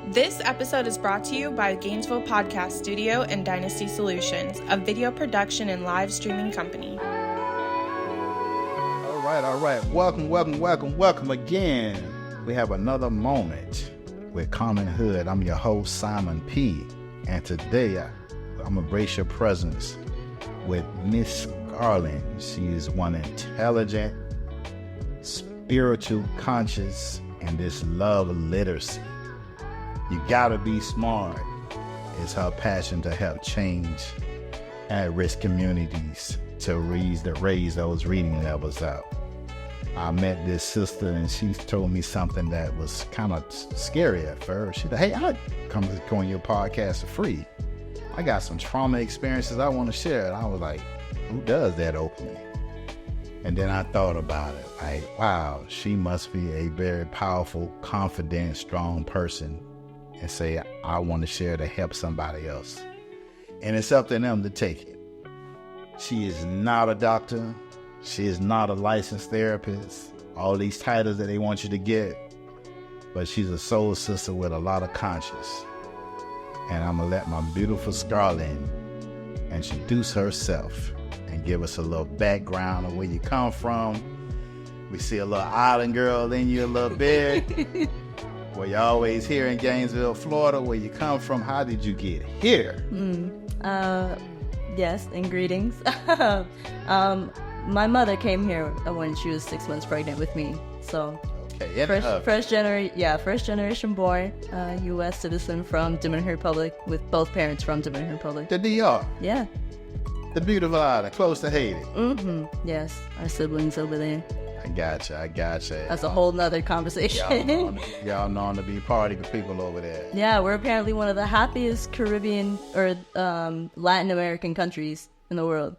This episode is brought to you by Gainesville Podcast Studio and Dynasty Solutions, a video production and live streaming company. All right. Welcome again. We have another moment with Common Hood. I'm your host, Simon P. And today, I'm going to brace your presence with Miss Scarlet. She is one intelligent, spiritual, conscious, and this love literacy. You gotta be smart. It's her passion to help change at-risk communities to raise those reading levels up. I met this sister and she told me something that was kind of scary at first. She said, hey, I'll come on your podcast for free. I got some trauma experiences I want to share. And I was like, who does that openly? And then I thought about it. Like, wow, she must be a very powerful, confident, strong person. And say, I want to share to help somebody else. And it's up to them to take it. She is not a doctor. She is not a licensed therapist. All these titles that they want you to get. But she's a soul sister with a lot of conscience. And I'm going to let my beautiful Scarlet introduce herself and give us a little background of where you come from. We see a little island girl in you a little bit. Well, you're always here in Gainesville, Florida. Where you come from? How did you get here? Yes, and greetings. My mother came here when she was 6 months pregnant with me. So, okay, first generation born, U.S. citizen from Dominican Republic, with both parents from Dominican Republic. The DR. Yeah. The beautiful island, close to Haiti. Mm-hmm. Yes, our siblings over there. I gotcha. That's a whole nother conversation. Y'all known to be party with people over there. Yeah, we're apparently one of the happiest Caribbean or Latin American countries in the world.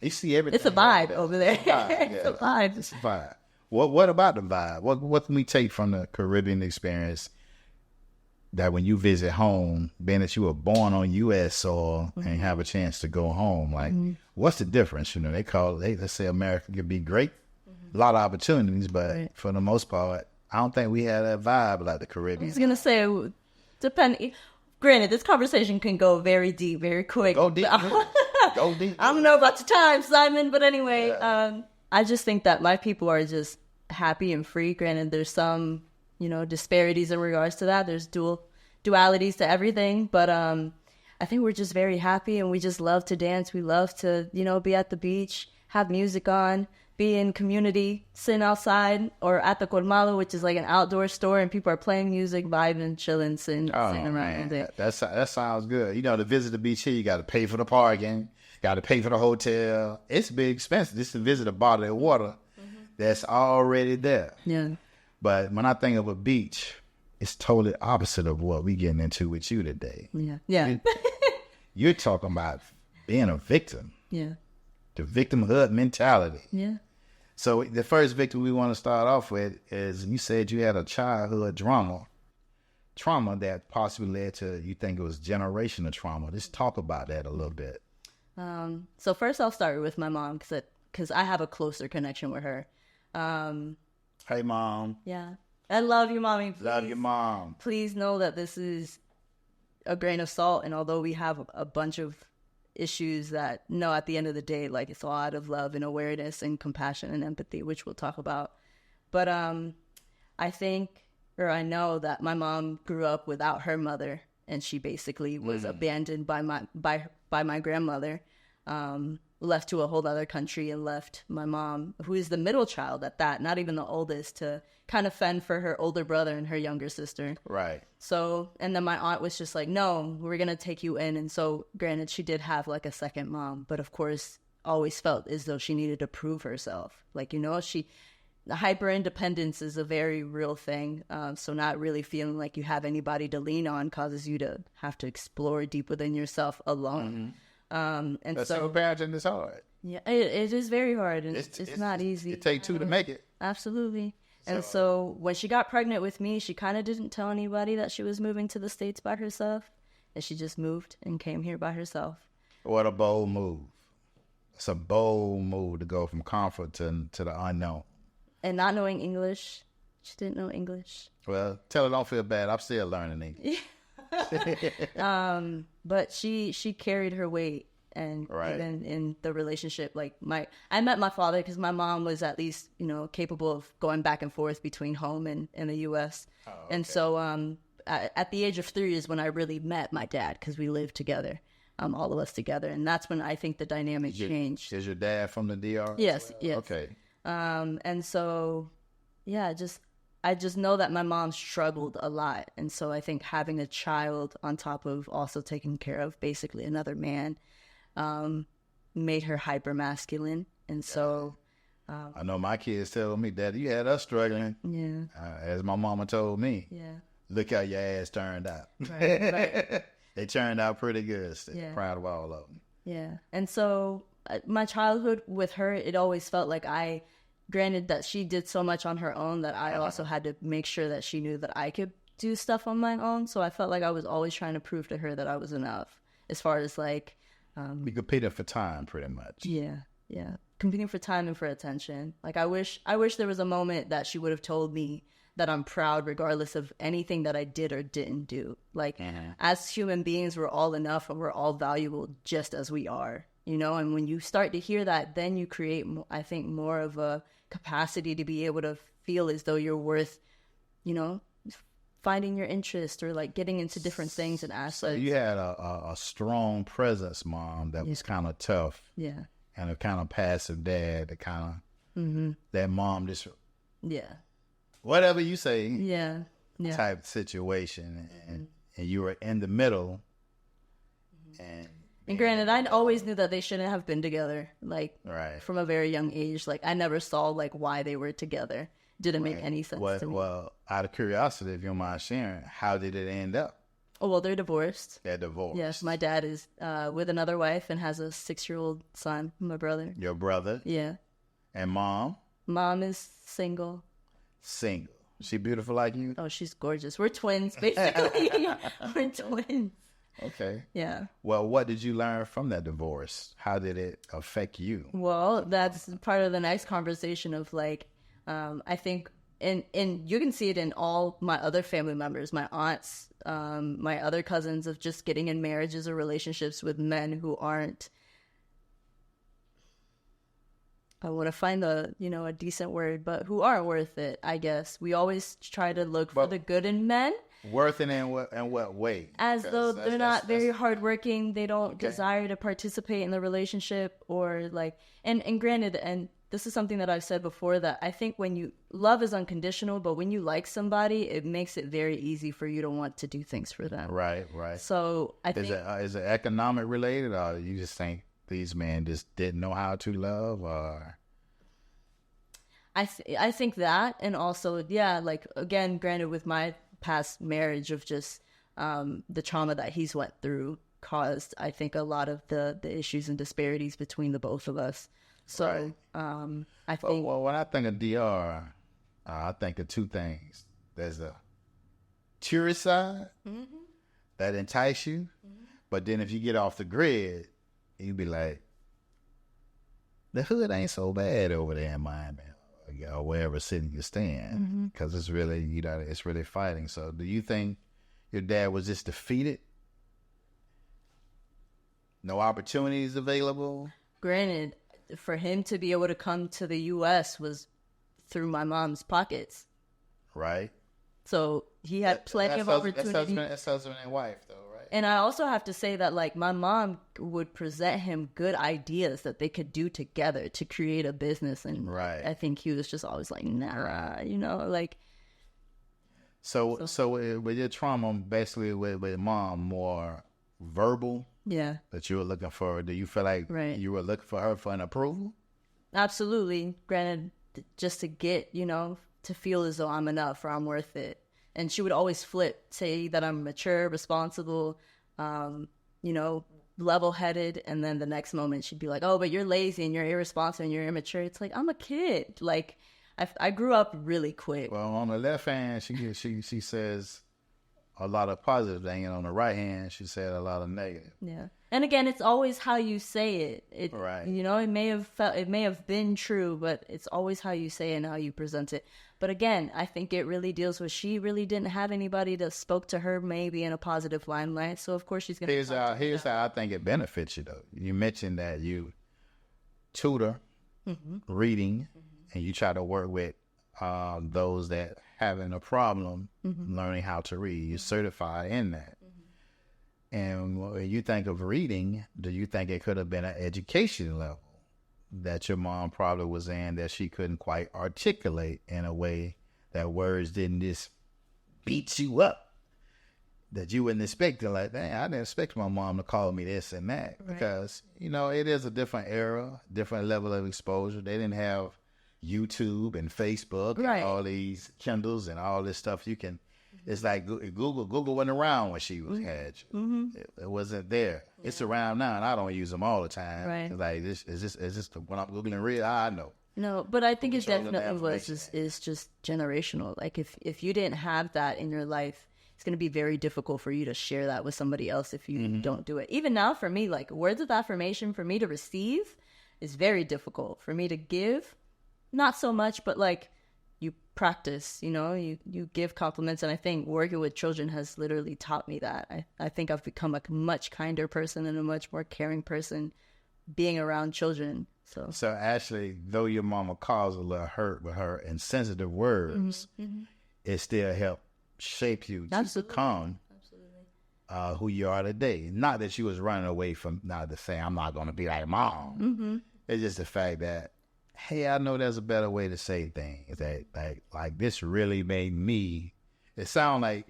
You see everything. It's a vibe over there. It's a vibe. What about the vibe? What can we take from the Caribbean experience that when you visit home, being that you were born on U.S. soil and have a chance to go home, like what's the difference? You know, let's say America could be great, a lot of opportunities, but for the most part, I don't think we had that vibe like the Caribbean. I was gonna say, granted, this conversation can go very deep, very quick. Go deep. Go deep. I don't know about your time, Simon, but anyway, I just think that my people are just happy and free. Granted, there's some, disparities in regards to that. There's dualities to everything, but I think we're just very happy and we just love to dance. We love to, be at the beach, have music on, be in community, sitting outside or at the colmado, which is like an outdoor store, and people are playing music, vibing, chilling, sitting around. That sounds good. To visit the beach here, you got to pay for the parking, got to pay for the hotel. It's big expensive just to visit a body of water that's already there. Yeah. But when I think of a beach, it's totally opposite of what we're getting into with you today. Yeah. You're talking about being a victim. Yeah. The victimhood mentality. Yeah. So the first victim we want to start off with is you said you had a childhood trauma that possibly led to, you think it was generational trauma. Let's talk about that a little bit. So first I'll start with my mom because I have a closer connection with her. Hey, Mom. Yeah. I love you, Mommy. Please. Love your mom. Please know that this is a grain of salt. And although we have a bunch of issues that, at the end of the day, like, it's all out of love and awareness and compassion and empathy, which we'll talk about. But I know that my mom grew up without her mother, and she basically was abandoned by my grandmother, left to a whole other country, and left my mom, who is the middle child at that, not even the oldest, to kind of fend for her older brother and her younger sister. Right. So, and then my aunt was just like, no, we're going to take you in. And so, granted, she did have like a second mom, but of course, always felt as though she needed to prove herself. Like, the hyper independence is a very real thing. So not really feeling like you have anybody to lean on causes you to have to explore deep within yourself alone. And that's so parenting is hard. Yeah, it is very hard, and it's not easy. It takes two to make it. Absolutely. And so when she got pregnant with me, she kind of didn't tell anybody that she was moving to the States by herself. And she just moved and came here by herself. What a bold move. It's a bold move to go from comfort to the unknown. And not knowing English, She didn't know English. Well, tell her don't feel bad. I'm still learning English. But she carried her weight, and Right. even in the relationship, like I met my father because my mom was at least, capable of going back and forth between home and the U.S. okay. And so at the age of 3 is when I really met my dad, because we lived together, all of us together, and that's when I think the dynamic changed. Is your dad from the DR? Yes. Okay. And so, yeah, I just know that my mom struggled a lot. And so I think having a child on top of also taking care of basically another man made her hyper masculine. And so, I know my kids tell me, Daddy, you had us struggling. yeah, As my mama told me, yeah, look how your ass turned out. right. They turned out pretty good. Still. Yeah. Proud of all of them. Yeah. And so my childhood with her, it always felt like granted that she did so much on her own, that I also had to make sure that she knew that I could do stuff on my own. So I felt like I was always trying to prove to her that I was enough, as far as like, We competed for time, pretty much. yeah, competing for time and for attention. Like I wish there was a moment that she would have told me that I'm proud regardless of anything that I did or didn't do. Like as human beings, we're all enough and we're all valuable just as we are. And when you start to hear that, then you create, I think, more of a capacity to be able to feel as though you're worth, finding your interest or like getting into different things and aspects. So you had a strong presence, Mom, that was kind of tough. Yeah. And a kind of passive dad that kind of, that mom just, Yeah. whatever you say, Yeah. Yeah. type situation. And you were in the middle. And granted, I always knew that they shouldn't have been together, like Right. from a very young age. Like I never saw like why they were together. Didn't make any sense to me. Well, out of curiosity, if you don't mind sharing, how did it end up? Oh, well, they're divorced. They're divorced. Yes, my dad is with another wife and has a 6-year-old son, my brother. Your brother Yeah. and mom, Mom is single. single. She beautiful like you? Oh, she's gorgeous. We're twins, basically. We're twins. Okay. Yeah. Well, what did you learn from that divorce? How did it affect you? Well, that's part of the next conversation of like, I think, and you can see it in all my other family members, my aunts, my other cousins, of just getting in marriages or relationships with men who aren't, I want to find a decent word, but who aren't worth it, I guess. We always try to look for the good in men. Worth it in what way? As though they're not very that's- hardworking, they don't desire to participate in the relationship, or like, and granted, and this is something that I've said before, that I think when love is unconditional, but when you like somebody, it makes it very easy for you to want to do things for them. Right. So I think Is it economic related, or you just think these men just didn't know how to love, or? I think that, and also, yeah, like again, granted, with my past marriage of just the trauma that he's went through caused, I think, a lot of the issues and disparities between the both of us. So I think, Well, when I think of DR, I think of two things. There's a tourist side that entice you, but then if you get off the grid, you be like, the hood ain't so bad over there in Miami or wherever city you stand, because it's really, it's really fighting. So do you think your dad was just defeated? No opportunities available? granted, for him to be able to come to the U.S. was through my mom's pockets. Right. So he had plenty of opportunity. That's husband and wife, though, right? And I also have to say that, like, my mom would present him good ideas that they could do together to create a business. And Right. I think he was just always like, nah, like. So with your trauma, basically with mom, more verbal Yeah, that you were looking for. Do you feel like Right. you were looking for her for an approval? absolutely. Granted, just to get, to feel as though I'm enough or I'm worth it. And she would always say that I'm mature, responsible, level-headed. And then the next moment she'd be like, oh, but you're lazy and you're irresponsible and you're immature. It's like, I'm a kid. Like, I grew up really quick. Well, on the left hand, she says, a lot of positive things, and on the right hand, she said a lot of negative. Yeah. And again, it's always how you say it. Right. You know, it may have been true, but it's always how you say it and how you present it. But again, I think it really deals with she really didn't have anybody that spoke to her maybe in a positive limelight. So of course she's gonna. Here's how I think it benefits you though. You mentioned that you tutor reading, and you try to work with those that having a problem learning how to read. You're certified in that. And when you think of reading, do you think it could have been an education level that your mom probably was in that she couldn't quite articulate in a way that words didn't just beat you up, that you wouldn't expect to, like, dang, I didn't expect my mom to call me this and that. Right. Because, you know, it is a different era, different level of exposure. They didn't have YouTube and Facebook and all these Kindles and all this stuff. You can, it's like Google wasn't around when she had you. It wasn't there. Yeah. It's around now, and I don't use them all the time. Right. It's like, is this when I'm Googling real? I know. No, but I think it definitely is just generational. Like if you didn't have that in your life, it's going to be very difficult for you to share that with somebody else if you don't do it. Even now for me, like words of affirmation for me to receive is very difficult. For me to give, not so much, but like you practice, you know, you give compliments. And I think working with children has literally taught me that. I think I've become a much kinder person and a much more caring person being around children. So actually, though your mama caused a little hurt with her insensitive words, it still helped shape you to become who you are today. Not that she was running away from, not to say I'm not going to be like mom. It's just the fact that, hey, I know there's a better way to say things. That like this really made me. It sounded like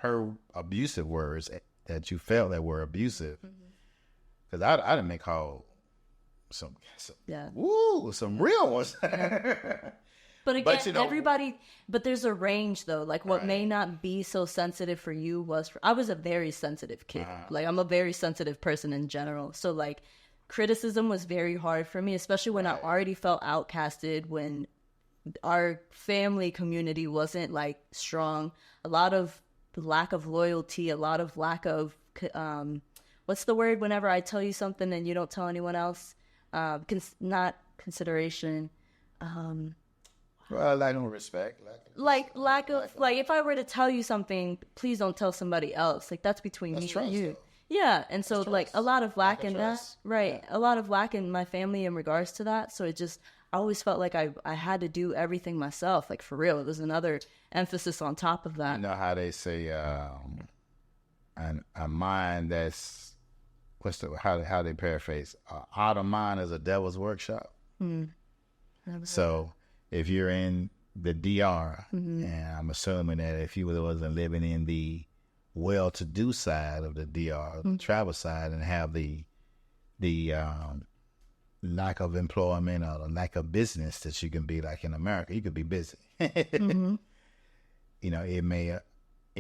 her abusive words that you felt that were abusive. Because I didn't make her some real ones. But again, you know, everybody, but there's a range though. Like what may not be so sensitive for you I was a very sensitive kid. Like I'm a very sensitive person in general. So like criticism was very hard for me, especially when I already felt outcasted, when our family community wasn't like strong. A lot of lack of loyalty, a lot of lack of, what's the word whenever I tell you something and you don't tell anyone else? Not consideration. Well, lack of respect. Like if I were to tell you something, please don't tell somebody else. Like that's between me and you. Though. Yeah, and so like a lot of lack in that, right? Yeah. A lot of lack in my family in regards to that. So I always felt like I had to do everything myself. Like for real, it was another emphasis on top of that. You know how they say, a mind that's how they paraphrase? Out of mind is a devil's workshop. So if you're in the DR, and I'm assuming that if you wasn't living in the well-to-do side of the DR, the travel side, and have the lack of employment or the lack of business that you can be like in America, you could be busy. You know, it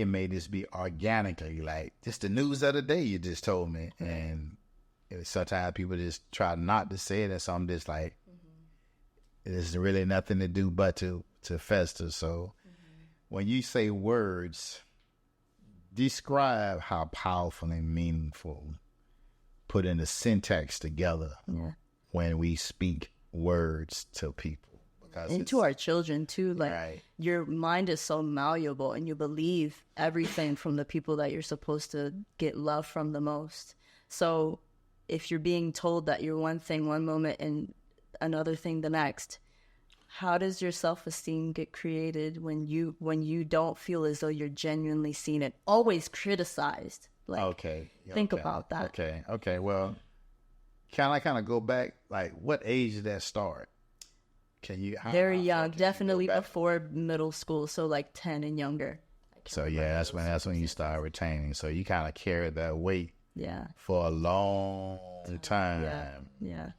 may just be organically, like just the news of the day you just told me, and sometimes people just try not to say it, and so I'm just like, there's really nothing to do but to fester. So when you say words, describe how powerful and meaningful putting the syntax together when we speak words to people. And to our children too. Like your mind is so malleable and you believe everything from the people that you're supposed to get love from the most. So if you're being told that you're one thing one moment and another thing the next, how does your self-esteem get created when you don't feel as though you're genuinely seen and always criticized? Like, think about that. Okay. Well, can I kind of go back? Like, what age did that start? Can you? Very young, definitely before middle school. So like 10 and younger. So that's when you start retaining. So you kind of carried that weight. For a long time. Yeah.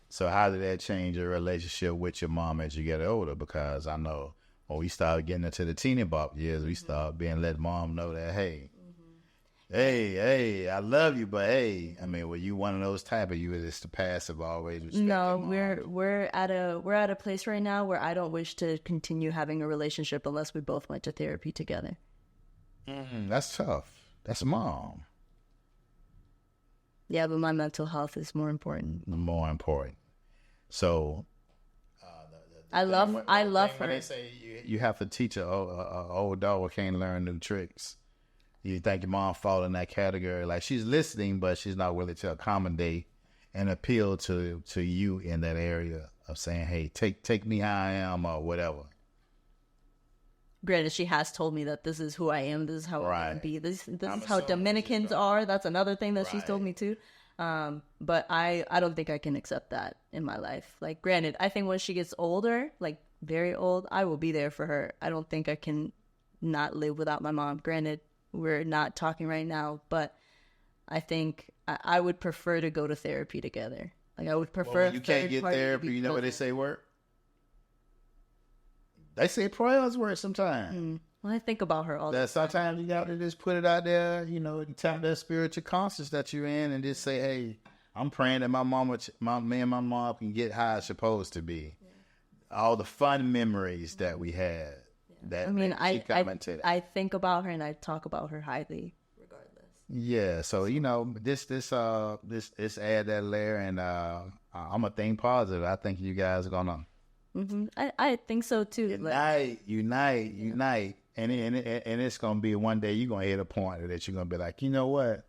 So how did that change your relationship with your mom as you get older? Because I know when we started getting into the teeny bop years, we started let mom know that, hey, I love you, but hey, I mean, were you one of those type of you were just the passive always respect? No, we're at a place right now where I don't wish to continue having a relationship unless we both went to therapy together. That's tough. That's mom. Yeah, but my mental health is more important. More important. So, I love when her. they say you have to teach a old dog can't learn new tricks. You think your mom fall in that category? Like she's listening, but she's not willing to accommodate and appeal to you in that area of saying, "Hey, take me how I am," or whatever. Granted, she has told me that this is who I am. This is how I want to be. This is how Dominicans are. That's another thing that she's told me too. But I don't think I can accept that in my life. Like, granted, I think when she gets older, like very old, I will be there for her. I don't think I can not live without my mom. Granted, we're not talking right now, but I think I would prefer to go to therapy together. Like, I would prefer. Well, you can't get therapy. You know what they say work? They say prayers work sometimes. Well, I think about her all the time. Sometimes you got to just put it out there, and tap that spiritual conscience that you're in and just say, hey, I'm praying that me and my mom can get how it's supposed to be. Yeah. All the fun memories that we had. Yeah. I think about her and I talk about her highly regardless. Yeah, so, this add that layer, and I'm going to think positive. I think you guys are going to... I think so too. Unite, and it's gonna be one day you're gonna hit a point that you're gonna be like, you know what?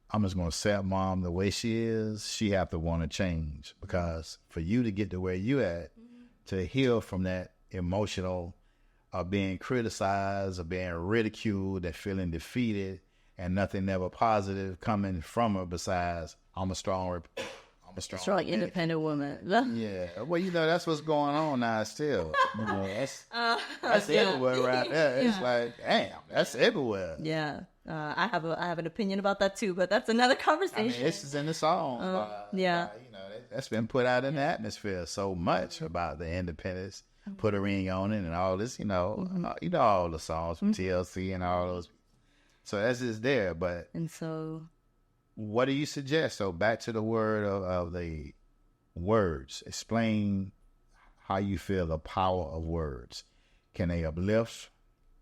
I'm just gonna accept mom the way she is. She have to want to change, because for you to get to where you at, to heal from that emotional of being criticized or being ridiculed and feeling defeated and nothing ever positive coming from her besides I'm a strong independent woman. Yeah, well, that's what's going on now still. That's everywhere right there. It's like, damn, that's everywhere. Yeah, I have an opinion about that too, but that's another conversation. I mean, this is in the song. That's been put out in the atmosphere so much about the independence. Put a ring on it and all this, all the songs from TLC and all those. So that's just there, but and so. What do you suggest? So back to the word of the words. Explain how you feel the power of words. Can they uplift?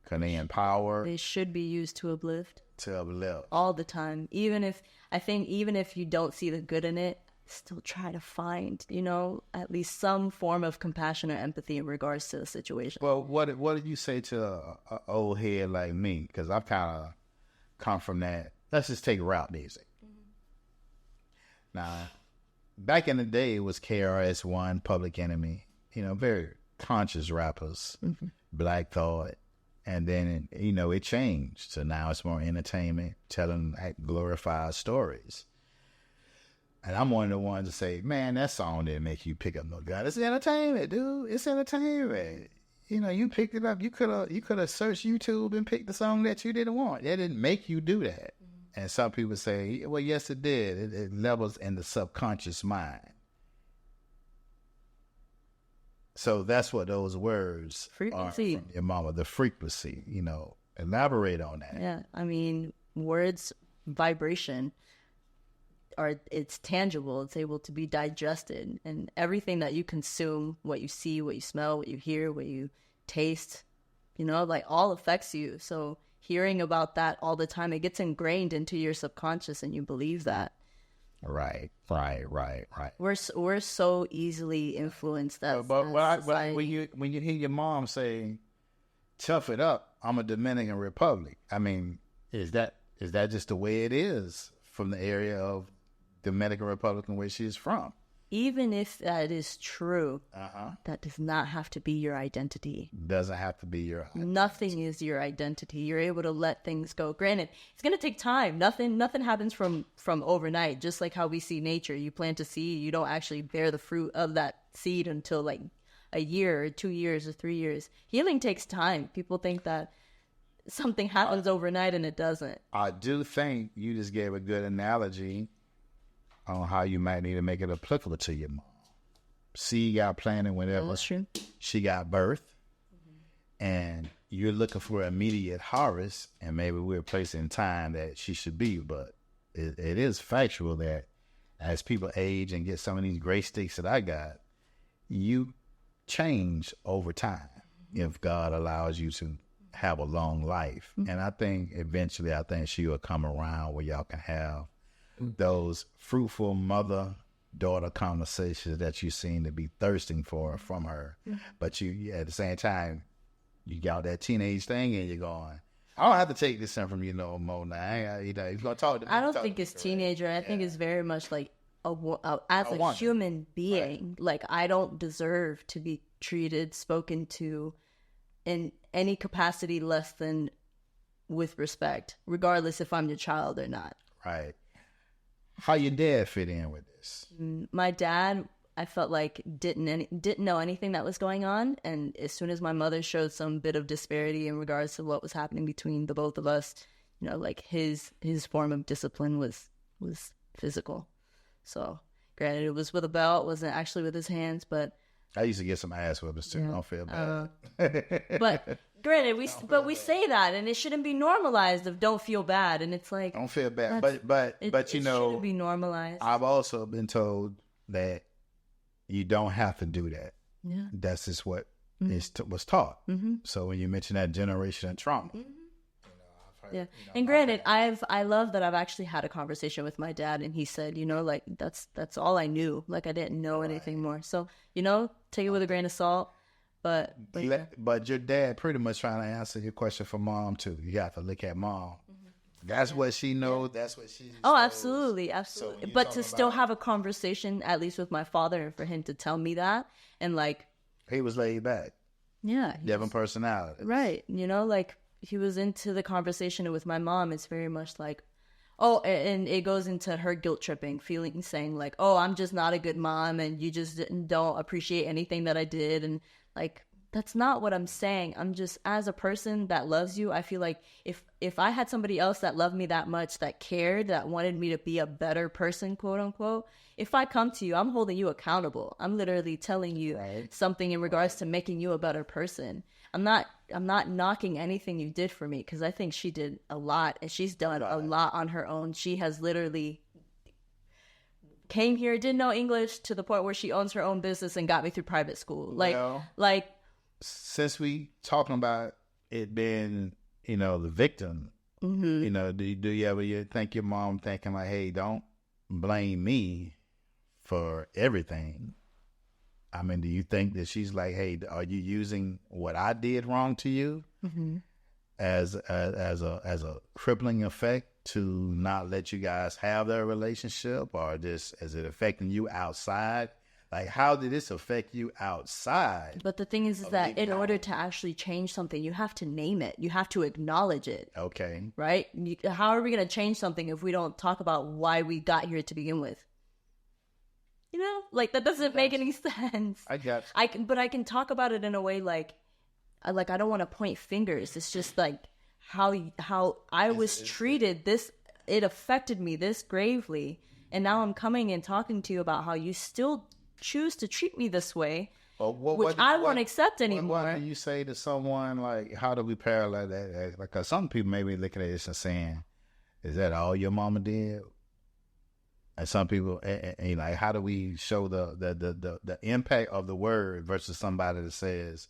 Can they empower? They should be used to uplift. To uplift. All the time. Even if you don't see the good in it, still try to find, at least some form of compassion or empathy in regards to the situation. Well, what did you say to an old head like me? Because I've kind of come from that. Let's just take rap music. Now, back in the day, it was KRS-One, Public Enemy, very conscious rappers, Black Thought. And then, it changed. So now it's more entertainment, telling glorified stories. And I'm one of the ones to say, man, that song didn't make you pick up no gun. It's entertainment, dude. It's entertainment. You picked it up. You could have searched YouTube and picked the song that you didn't want. That didn't make you do that. And some people say, well, yes, it did. It levels in the subconscious mind. So that's what those words frequency. Are from your mama, the frequency, elaborate on that. Yeah. I mean, words, vibration, it's tangible. It's able to be digested. And everything that you consume, what you see, what you smell, what you hear, what you taste, all affects you. So hearing about that all the time, it gets ingrained into your subconscious and you believe that. Right. We're so easily influenced that. But when you hear your mom say, tough it up, I'm a Dominican Republic. I mean, is that just the way it is from the area of Dominican Republic in where she's from? Even if that is true, that does not have to be your identity. Doesn't have to be your identity. Nothing is your identity. You're able to let things go. Granted, it's going to take time. Nothing happens from overnight. Just like how we see nature. You plant a seed, you don't actually bear the fruit of that seed until like a year or 2 years or 3 years. Healing takes time. People think that something happens overnight and it doesn't. I do think you just gave a good analogy on how you might need to make it applicable to your mom. Seed got planted whenever that's true. She got birth, and you're looking for immediate harvest, and maybe we're placing time that she should be, but it is factual that as people age and get some of these gray sticks that I got, you change over time if God allows you to have a long life. And I think eventually, she will come around where y'all can have those fruitful mother-daughter conversations that you seem to be thirsting for from her. But you, at the same time, you got that teenage thing and you're going, I don't have to take this in from you no more now. You're going to talk to me. I don't think it's teenager. I think it's very much like as a human being. Like, I don't deserve to be treated, spoken to in any capacity less than with respect, regardless if I'm your child or not. Right. How your dad fit in with this? My dad, I felt like didn't know anything that was going on, and as soon as my mother showed some bit of disparity in regards to what was happening between the both of us, you know, like his form of discipline was physical. So, granted, it was with a belt, wasn't actually with his hands, but I used to get some ass whippings too. Don't feel bad. But granted, we say that, and it shouldn't be normalized of don't feel bad, and it's like don't feel bad. But you know, it shouldn't be normalized. I've also been told that you don't have to do that. Yeah, that's just what was taught. So when you mention that generation of trauma. Yeah, and granted, I love that I've actually had a conversation with my dad, and he said, you know, like that's all I knew. Like, I didn't know anything more. So, you know, take it with a grain of salt. But your dad pretty much trying to answer your question for mom too. You have to look at mom. That's what she knows. That's what she. Oh, absolutely. So but to still have a conversation, at least with my father, and for him to tell me that, and like he was laid back. Yeah, different personality. Right. You know, like. He was into the conversation with my mom. It's very much like, oh, and it goes into her guilt tripping, saying like, oh, I'm just not a good mom, and you just don't appreciate anything that I did, and like that's not what I'm saying. I'm just, as a person that loves you, I feel like if I had somebody else that loved me that much, that cared, that wanted me to be a better person, quote unquote, if I come to you, I'm holding you accountable. I'm literally telling you something in regards to making you a better person. I'm not knocking anything you did for me, because I think she did a lot, and she's done a lot on her own. She has literally came here, didn't know English, to the point where she owns her own business and got me through private school. Like since we talking about it being, you know, the victim, you know, do you ever think your mom thinking like, hey, don't blame me for everything? I mean, do you think that she's like, hey, are you using what I did wrong to you as a crippling effect to not let you guys have their relationship, or just is it affecting you outside? Like, how did this affect you outside? But the thing is that in order to actually change something, you have to name it. You have to acknowledge it. Okay. Right? How are we going to change something if we don't talk about why we got here to begin with? You know, like that doesn't make any sense. I got you. But I can talk about it in a way like I don't want to point fingers. It's just like how I was treated. It affected me this gravely, and now I'm coming and talking to you about how you still choose to treat me this way, which I won't accept anymore. What do you say to someone like? How do we parallel that? Like, some people may be looking at this and saying, "Is that all your mama did?" And some people, and like, how do we show the impact of the word versus somebody that says,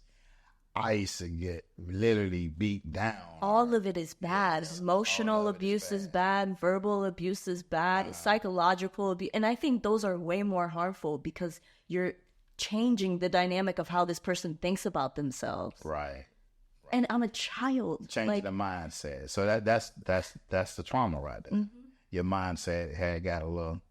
I used to get literally beat down. All of it is bad. Emotional abuse is bad. Verbal abuse is bad. Psychological abuse. And I think those are way more harmful because you're changing the dynamic of how this person thinks about themselves. Right. And I'm a child. Changing the mindset. So that's the trauma right there. Mm-hmm. Your mindset had got a little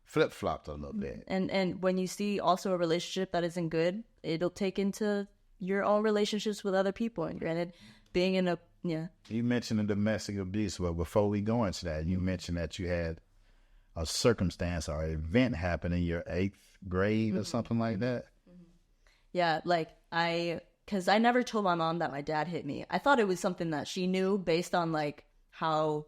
flip-flopped a little bit. And when you see also a relationship that isn't good, it'll take into your own relationships with other people. And granted, being in You mentioned the domestic abuse. Well, before we go into that, you mentioned that you had a circumstance or an event happen in your 8th grade or something like that. Yeah, because I never told my mom that my dad hit me. I thought it was something that she knew based on how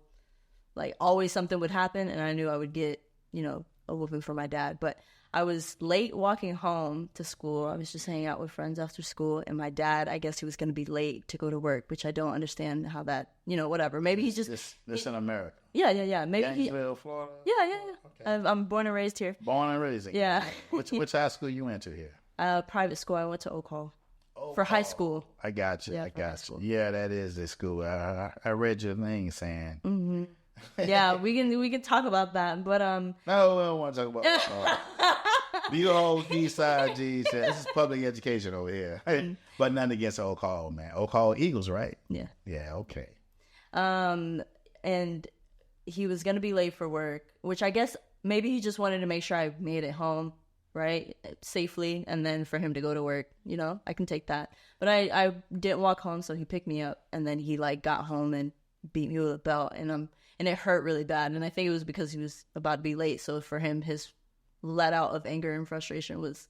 always something would happen, and I knew I would get, a whooping from my dad. But I was late walking home to school. I was just hanging out with friends after school, and my dad, I guess he was going to be late to go to work, which I don't understand how that, whatever. Maybe he's just... This in America? Yeah. Maybe Gainesville, Florida? Yeah. Okay. I'm born and raised here. Born and raised here? Yeah. Which high school you went to here? Private school. I went to Oak Hall. for high school. I got you. Yeah, I for high got school. you. Yeah, that is the school. I read your thing saying. Mm-hmm. Yeah, we can talk about that, but No, we don't want to talk about. You old East Side G's. This is public education over here, but nothing against Oak Hall, man. Oak Hall Eagles, right? Yeah. Yeah. Okay. And he was gonna be late for work, which I guess maybe he just wanted to make sure I made it home, right, safely, and then for him to go to work. You know, I can take that. But I didn't walk home, so he picked me up, and then he like got home and beat me with a belt, and it hurt really bad. And I think it was because he was about to be late. So for him, his let out of anger and frustration was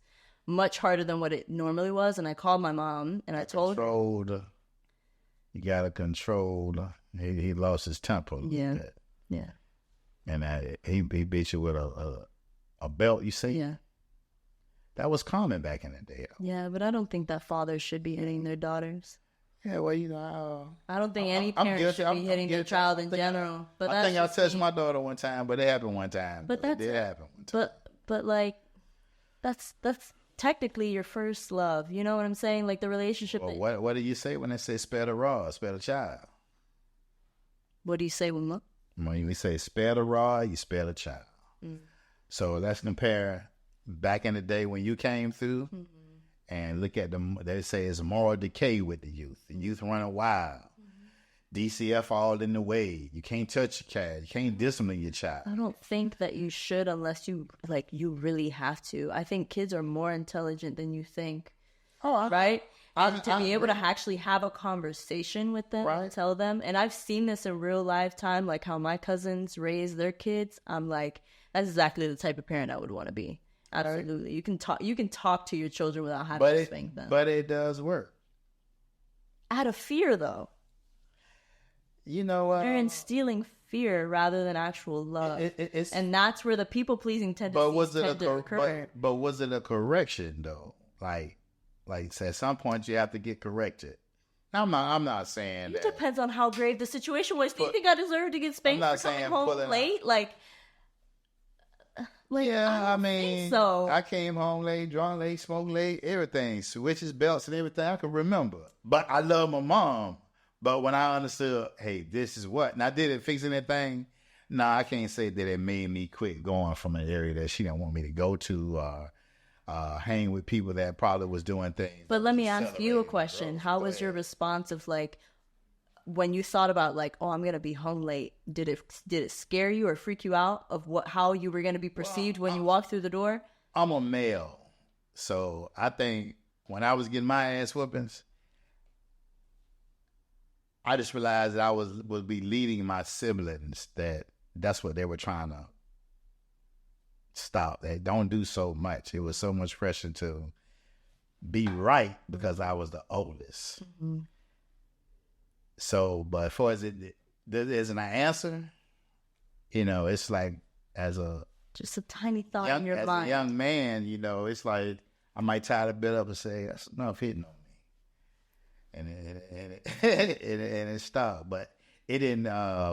much harder than what it normally was. And I called my mom and I told her. You gotta control. He lost his temper. Yeah. Yeah. And he beat you with a belt, you see? Yeah. That was common back in the day. Yeah, but I don't think that fathers should be hitting their daughters. Yeah, well, you know, I don't think any parent should be hitting their child in general. But I think I touched my daughter one time, but it happened one time. But it did happen one time. But like, that's technically your first love. You know what I'm saying? Like the relationship. Well, what do you say when they say spare the rod, spare the child? What do you say when we say spare the rod, you spare the child. So let's compare back in the day when you came through. And look at them. They say it's moral decay with the youth. The youth running wild. DCF all in the way. You can't touch your child. You can't discipline your child. I don't think that you should unless you really have to. I think kids are more intelligent than you think. Right? To be able to actually have a conversation with them, right. Tell them. And I've seen this in real lifetime, like how my cousins raise their kids. I'm like, that's exactly the type of parent I would want to be. Absolutely. You can talk to your children without having to spank them. But it does work. Out of fear, though. You know what? They're instilling fear rather than actual love. And that's where the people-pleasing tendencies tend to occur. But was it a correction, though? Like at some point you have to get corrected. Now, I'm not saying that. It depends on how grave the situation was. Do you think I deserve to get spanked for coming home late? Yeah, I mean, so. I came home late, drunk late, smoked late, everything, switches, belts, and everything I can remember. But I love my mom. But when I understood, hey, this is what, and I did it fixing that thing. No, I can't say that it made me quit going from an area that she didn't want me to go to, hang with people that probably was doing things. But let me ask you a question. How was your response of when you thought about I'm going to be home late, did it scare you or freak you out of how you were going to be perceived when you walked through the door? I'm a male. So I think when I was getting my ass whoopings, I just realized that I would be leading my siblings, that's what they were trying to stop. They don't do so much. It was so much pressure to be right because I was the oldest. Mm-hmm. So, but as far as there isn't an answer, it's like just a tiny thought in your mind. As a young man, it's like I might tie the bit up and say, that's enough hitting on me. And it stopped. But it didn't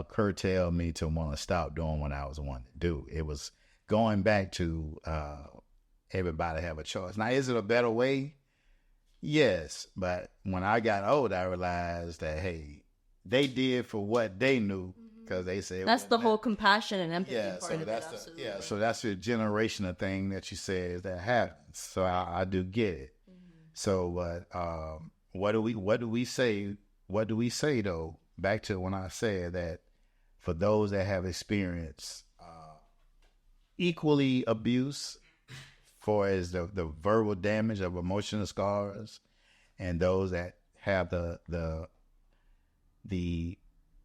curtail me to want to stop doing what I was wanting to do. It was going back to everybody have a choice. Now, is it a better way? Yes, but when I got old, I realized that, hey, they did for what they knew because they said that's the whole compassion and empathy part of it. So that's the generational thing that you said is that happens. So I do get it. Mm-hmm. So, but what do we say? What do we say though? Back to when I said that for those that have experienced equally abuse. For as the verbal damage of emotional scars, and those that have the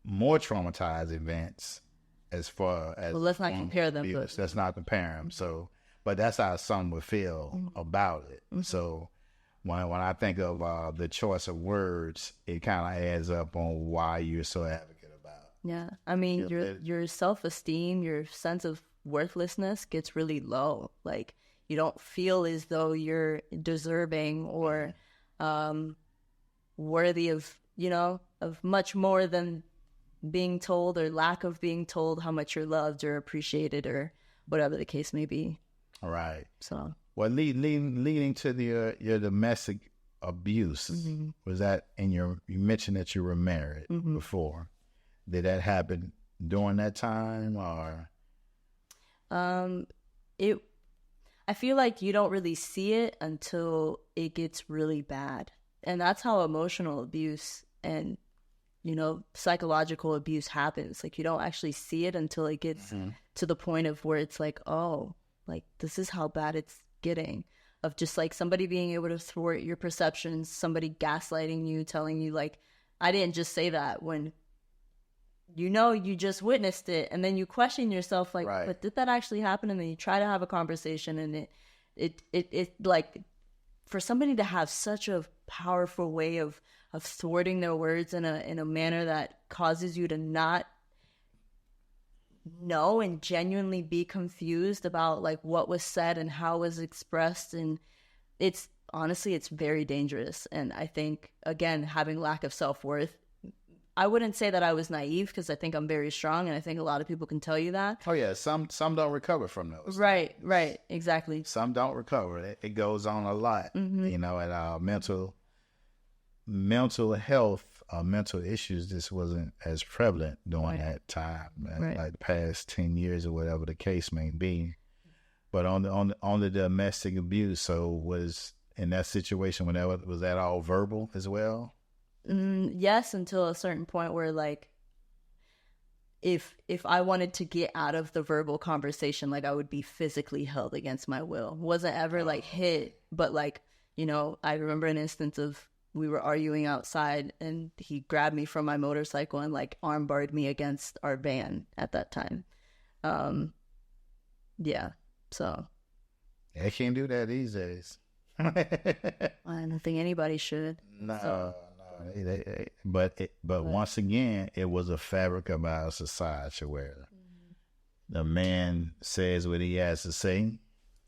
more traumatized events, as far as let's not compare them. Let's not compare them. So, but that's how some would feel about it. Mm-hmm. So, when I think of the choice of words, it kind of adds up on why you're so advocate about. Yeah, I mean, your self-esteem, your sense of worthlessness gets really low. You don't feel as though you're deserving or worthy of much more than being told or lack of being told how much you're loved or appreciated or whatever the case may be. All right. So, well, leading to your domestic abuse, Mm-hmm. was that you mentioned that you were married Mm-hmm. before. Did that happen during that time or? I feel like you don't really see it until it gets really bad. And that's how emotional abuse and, psychological abuse happens. Like, you don't actually see it until it gets to the point of where it's like, oh, like, this is how bad it's getting. Of just like somebody being able to thwart your perceptions, somebody gaslighting you, telling you like, I didn't just say that, when you just witnessed it, and then you question yourself like, Right. but did that actually happen? And then you try to have a conversation, and it like, for somebody to have such a powerful way of thwarting their words in a manner that causes you to not know and genuinely be confused about like what was said and how it was expressed, and it's honestly, it's very dangerous. And I think, again, having lack of self-worth, I wouldn't say that I was naive, because I think I'm very strong, and I think a lot of people can tell you that. Oh yeah, some don't recover from those. Right, exactly. Some don't recover. It goes on a lot, and our mental health, mental issues just wasn't as prevalent during that time, like the past 10 years or whatever the case may be. But on the domestic abuse, so was in that situation, was that all verbal as well? Yes, until a certain point where like, if I wanted to get out of the verbal conversation, like I would be physically held against my will. Wasn't ever like hit, but like, I remember an instance of, we were arguing outside and he grabbed me from my motorcycle and like armbarred me against our van at that time. Yeah, so. I can't do that these days. I don't think anybody should. No. So. But once again, it was a fabric of our society where the man says what he has to say,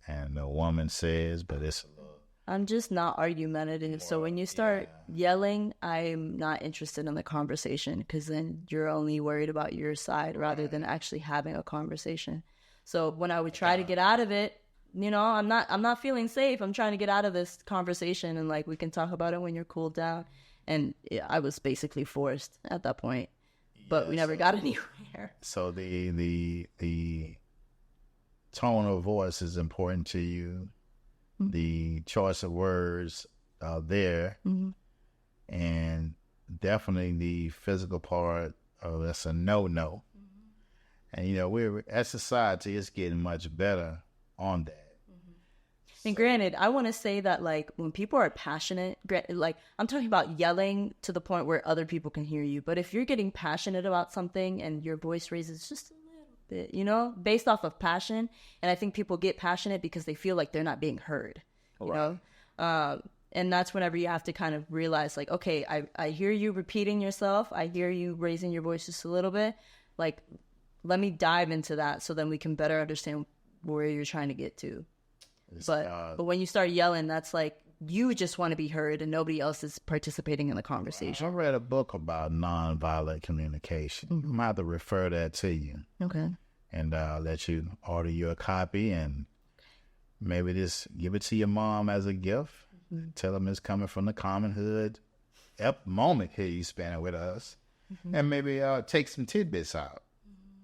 and the woman says, but it's a little. I'm just not argumentative. So when you start yelling, I'm not interested in the conversation, because then you're only worried about your side rather than actually having a conversation. So when I would try to get out of it, I'm not feeling safe. I'm trying to get out of this conversation, and like, we can talk about it when you're cooled down. And I was basically forced at that point, but we never got anywhere. So the tone of voice is important to you. Mm-hmm. The choice of words are there, and definitely the physical part of that's a no. Mm-hmm. And we're as society is getting much better on that. And granted, I want to say that, like, when people are passionate, like, I'm talking about yelling to the point where other people can hear you. But if you're getting passionate about something and your voice raises just a little bit, based off of passion, and I think people get passionate because they feel like they're not being heard, you know? And that's whenever you have to kind of realize, like, okay, I hear you repeating yourself. I hear you raising your voice just a little bit. Like, let me dive into that so then we can better understand where you're trying to get to. But when you start yelling, that's like, you just want to be heard and nobody else is participating in the conversation. I read a book about nonviolent communication. Mm-hmm. I might have to refer that to you. Okay. And let you order you a copy, and maybe just give it to your mom as a gift. Mm-hmm. Tell them it's coming from the Common Hood moment here you spending with us. Mm-hmm. And maybe take some tidbits out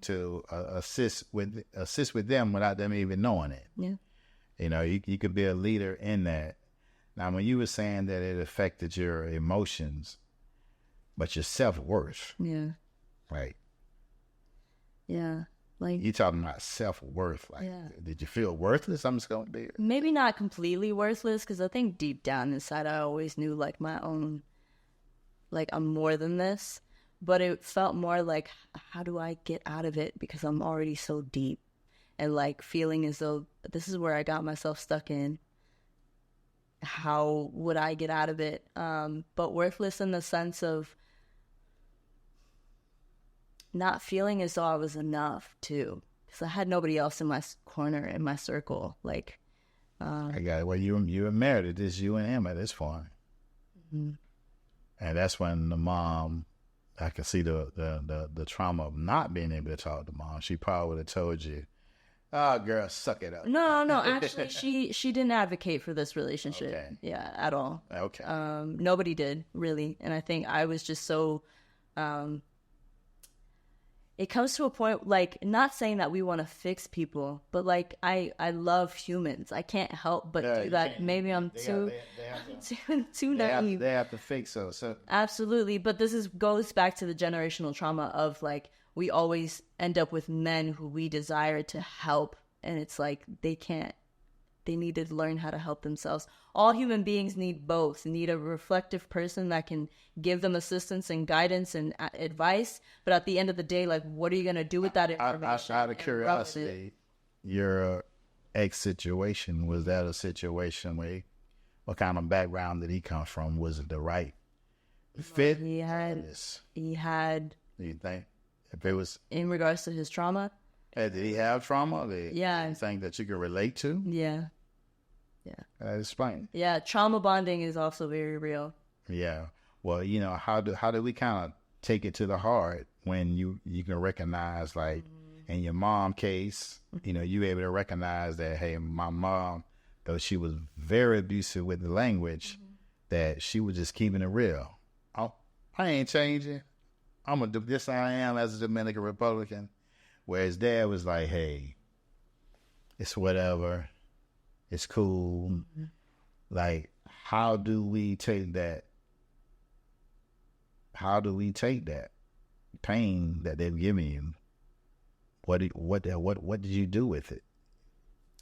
to assist with them without them even knowing it. Yeah. You could be a leader in that. Now, when you were saying that it affected your emotions, but your self-worth. Yeah. Right. Yeah. Like, you talking about self-worth. Like, did you feel worthless? I'm just going to be. Maybe not completely worthless, because I think deep down inside, I always knew, like, my own, like, I'm more than this. But it felt more like, how do I get out of it? Because I'm already so deep. And like feeling as though this is where I got myself stuck in. How would I get out of it? But worthless in the sense of not feeling as though I was enough too. Because I had nobody else in my corner, in my circle. Like, I got it. Well, you were married. It is you and him at this point. Mm-hmm. And that's when the mom, I could see the trauma of not being able to talk to mom. She probably would have told you, Oh, girl, suck it up. No. Actually, she didn't advocate for this relationship. Okay. Yeah, at all. Okay. Nobody did really, and I think I was just so. It comes to a point, like, not saying that we want to fix people, but like I love humans. I can't help but do that. Maybe I'm too naive. They have to fix us. So. Absolutely, but goes back to the generational trauma of like we always end up with men who we desire to help, and it's like they need to learn how to help themselves. All human beings need both. Need a reflective person that can give them assistance and guidance and advice. But at the end of the day, like, what are you going to do with that information? Out of curiosity, your ex situation, was that a situation where, what kind of background did he come from? Was it the right fit? He had. Do you think? If it was. In regards to his trauma? Did he have trauma? Yeah. Anything that you can relate to? Yeah. Explain. Yeah, trauma bonding is also very real. Yeah. Well, how do we kind of take it to the heart when you can recognize, like, in your mom case, you able to recognize that, hey, my mom, though she was very abusive with the language, that she was just keeping it real. I ain't changing. I'm gonna do this. I am as a Dominican Republican. Whereas dad was like, hey, it's whatever. It's cool. Like, how do we take that? How do we take that pain that they've given you? What did you do with it?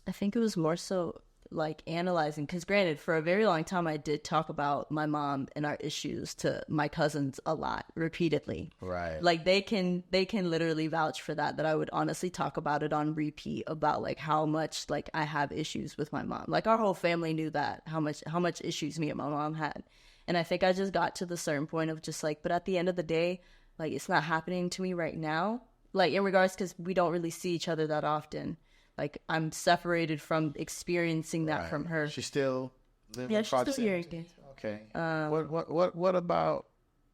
I think it was more so like analyzing, because granted, for a very long time, I did talk about my mom and our issues to my cousins a lot, repeatedly. Right. Like they can literally vouch for that I would honestly talk about it on repeat about like how much like I have issues with my mom. Like our whole family knew that, how much issues me and my mom had. And I think I just got to the certain point of just like, but at the end of the day, like it's not happening to me right now. Like in regards, because we don't really see each other that often. Like I'm separated from experiencing that from her. She still lives yeah, in she's proximity? still here again. Okay. What about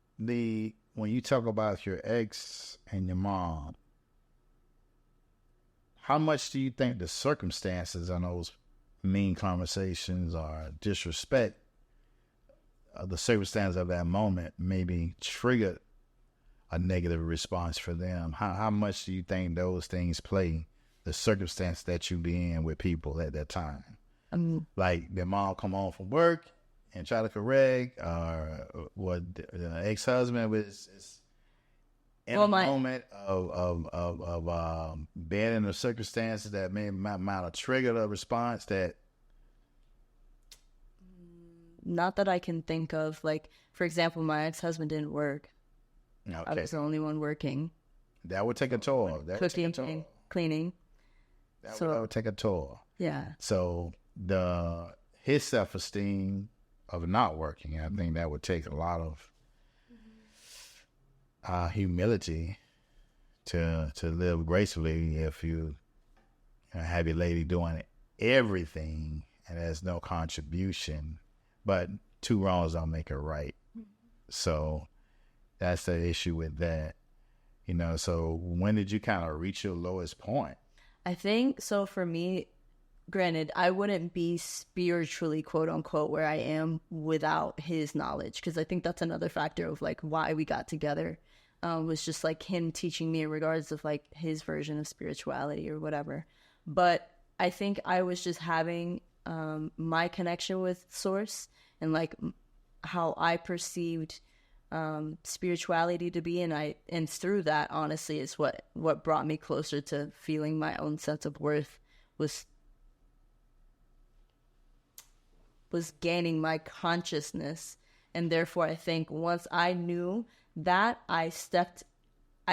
when you talk about your ex and your mom? How much do you think the circumstances on those mean conversations or disrespect of the circumstance of that moment maybe triggered a negative response for them? How much do you think those things play? The circumstance that you be in with people at that time, like their mom come home from work and try to correct, or what the ex-husband was in a moment of being in the circumstances that might have triggered a response that. Not that I can think of. Like for example, my ex-husband didn't work. Okay. I was the only one working. That would take a toll. Cooking, cleaning. That would take a toll. Yeah. So his self-esteem of not working, I think that would take a lot of humility to live gracefully if you have your lady doing everything and there's no contribution. But two wrongs don't make it right. So that's the issue with that. So when did you kind of reach your lowest point? I think so for me, granted, I wouldn't be spiritually, quote unquote, where I am without his knowledge. Because I think that's another factor of like why we got together, was just like him teaching me in regards of like his version of spirituality or whatever. But I think I was just having my connection with Source and like how I perceived spirituality to be, and through that honestly is what brought me closer to feeling my own sense of worth, was gaining my consciousness. And therefore I think once I knew that, I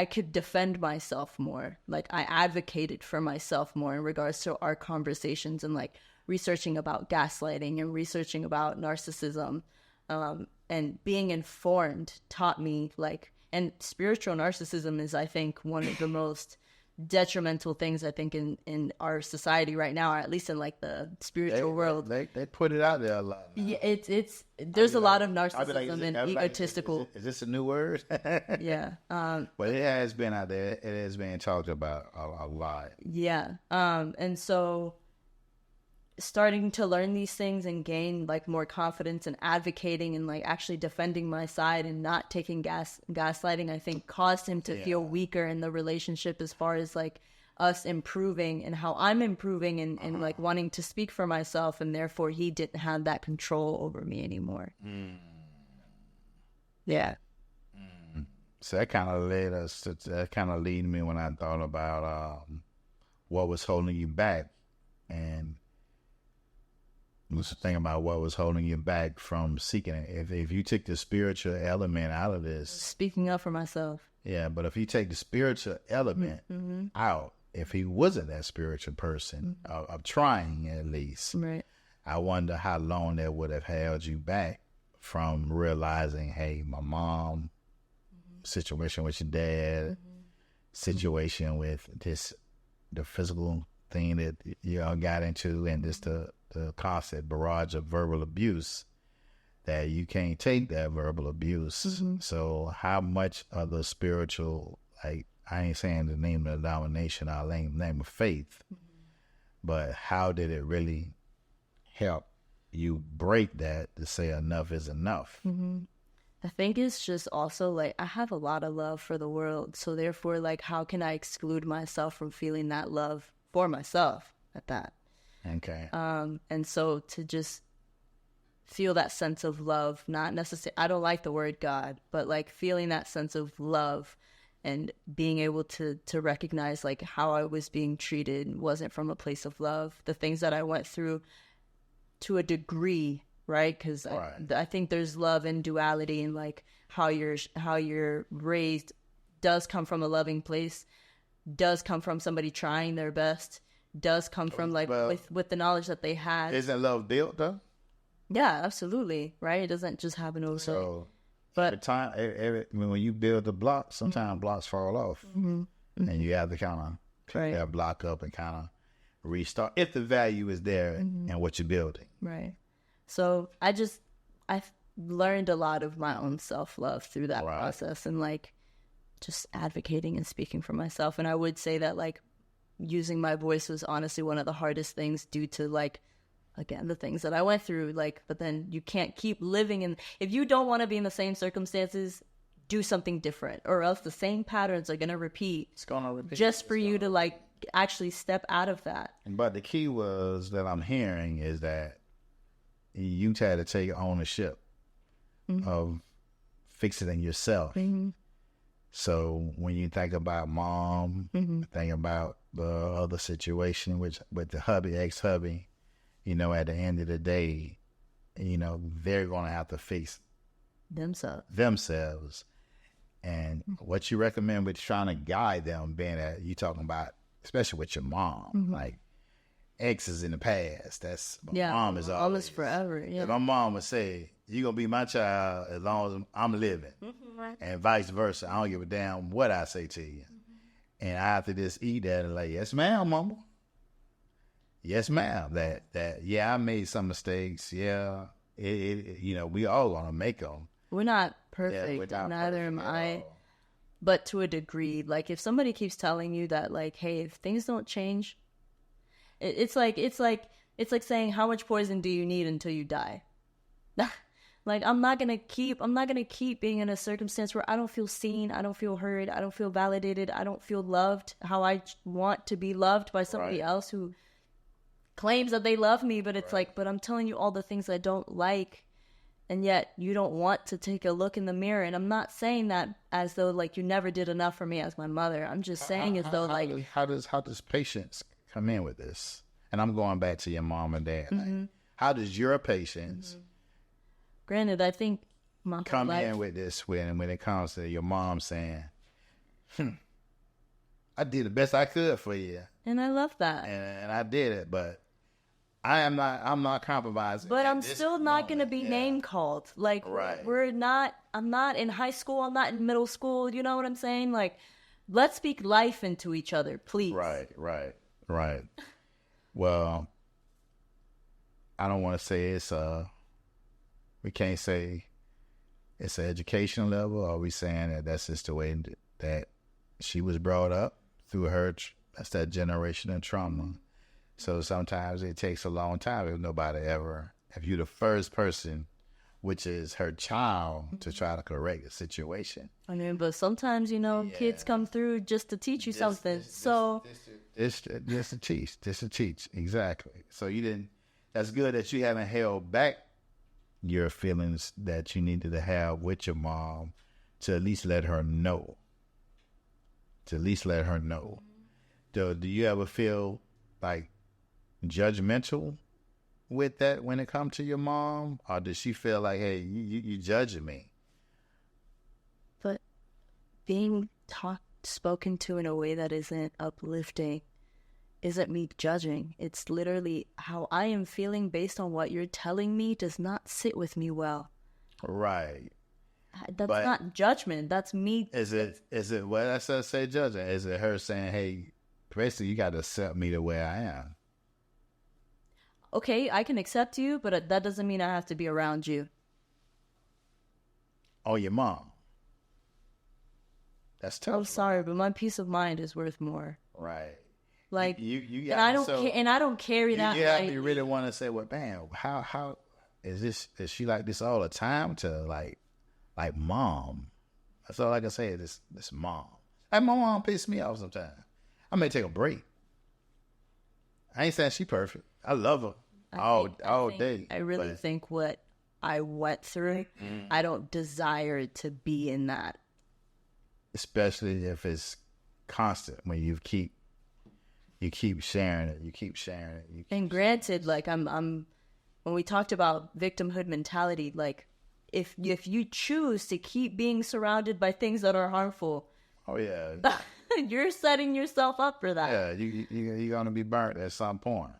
could defend myself more. Like I advocated for myself more in regards to our conversations and like researching about gaslighting and researching about narcissism. And being informed taught me like, and spiritual narcissism is, I think, one of the most detrimental things, I think, in our society right now, or at least in like the spiritual world. They put it out there a lot. Yeah, there's a lot of I'd be narcissism and egotistical. Is this a new word? Yeah. But it has been out there. It has been talked about a lot. Yeah. And so starting to learn these things and gain like more confidence and advocating and like actually defending my side and not taking gaslighting, I think caused him to feel weaker in the relationship as far as like us improving and how I'm improving and like wanting to speak for myself, and therefore he didn't have that control over me anymore. Yeah. So that kind of led me when I thought about what was holding you back, and was thinking about what was holding you back from seeking it. If you took the spiritual element out of this, Speaking up for myself. yeah, but if you take the spiritual element out, if he wasn't that spiritual person, of trying at least, Right. I wonder how long that would have held you back from realizing, hey, my mom, situation with your dad, situation with the physical thing that you all got into, and just the constant barrage of verbal abuse, that you can't take that verbal abuse. So how much of the spiritual, like, I ain't saying the name of the denomination or name of faith, but how did it really help you break that to say enough is enough? I think it's just also like I have a lot of love for the world, so therefore like how can I exclude myself from feeling that love for myself at that? Okay. And so to just feel that sense of love, not necessarily, I don't like the word God, but like feeling that sense of love and being able to recognize like how I was being treated wasn't from a place of love. The things that I went through to a degree, right? Because I think there's love in duality, and like how you're raised does come from a loving place, does come from somebody trying their best, does come from like with the knowledge that they had. Isn't love built though? Yeah, absolutely. Right. It doesn't just happen overnight. So but when you build the block, sometimes blocks fall off, and you have to kind of pick that block up and kind of restart if the value is there in what you're building. Right. So I learned a lot of my own self-love through that process, and like just advocating and speaking for myself. And I would say that like using my voice was honestly one of the hardest things due to like, again, the things that I went through, like, but then you can't keep living in, if you don't want to be in the same circumstances, do something different, or else the same patterns are going to repeat. It's going to repeat. Just for you to like actually step out of that. But the key was that I'm hearing is that you had to take ownership of fixing yourself. So when you think about mom, think about the other situation with the ex-hubby, you know, at the end of the day, you know, they're going to have to fix themselves. And what you recommend with trying to guide them, being that you talking about, especially with your mom, like exes in the past, that's my mom is always forever. Yeah. My mom would say, you're going to be my child as long as I'm living, and vice versa. I don't give a damn what I say to you. And I have to just eat that and like, yes, ma'am, mama. Yes, ma'am. That yeah, I made some mistakes. Yeah, you know, we all gonna make them. We're not perfect. Neither am I. But to a degree, like if somebody keeps telling you that, like, hey, if things don't change, it's like saying, how much poison do you need until you die? Like I'm not gonna keep being in a circumstance where I don't feel seen, I don't feel heard, I don't feel validated, I don't feel loved how I want to be loved by somebody else who claims that they love me, but it's like, but I'm telling you all the things I don't like, and yet you don't want to take a look in the mirror. And I'm not saying that as though like you never did enough for me as my mother. I'm just saying how does patience come in with this? And I'm going back to your mom and dad. Like, how does your patience granted, I think my come in with this when it comes to your mom saying, I did the best I could for you. And I love that. And I did it, but I'm not compromising. But I'm still not going to be name called. Like, I'm not in high school. I'm not in middle school. You know what I'm saying? Like, let's speak life into each other, please. Right. Well, I don't want to say it's we can't say it's an educational level. Or are we saying that that's just the way that she was brought up through her? That's that generation of trauma. So sometimes it takes a long time if you're the first person, which is her child, to try to correct a situation. I mean, but sometimes, kids come through just to teach you something. Just to teach. Exactly. So that's good that you haven't held back your feelings that you needed to have with your mom to at least let her know. Do you ever feel like judgmental with that when it comes to your mom? Or does she feel like, hey, you judging me? But being spoken to in a way that isn't uplifting isn't me judging. It's literally how I am feeling based on what you're telling me does not sit with me well. Right. That's not judgment. That's me. Is it what I say judging? Is it her saying, hey, basically you got to accept me the way I am? Okay, I can accept you, but that doesn't mean I have to be around you. Oh, your mom. That's tough. I'm sorry, but my peace of mind is worth more. Right. Like, you and I don't carry that. You really want to say, well, man, how is she like this all the time? To like mom. That's all I can say is this mom. Like, my mom pissed me off sometimes. I may take a break. I ain't saying she perfect. I love her all day. I really think what I went through, I don't desire to be in that. Especially if it's constant, when you keep sharing it. And granted, like I'm when we talked about victimhood mentality, like if you choose to keep being surrounded by things that are harmful, oh yeah, you're setting yourself up for that. Yeah, you're gonna be burnt at some point.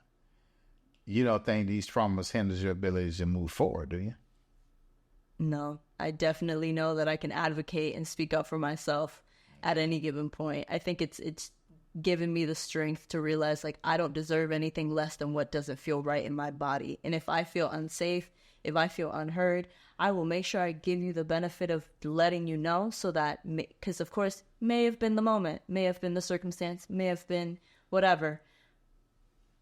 You don't think these traumas hinders your ability to move forward, do you? No, I definitely know that I can advocate and speak up for myself at any given point. I think it's given me the strength to realize, like, I don't deserve anything less than what doesn't feel right in my body. And if I feel unsafe, if I feel unheard, I will make sure I give you the benefit of letting you know, so that, because of course, may have been the moment, may have been the circumstance, may have been whatever.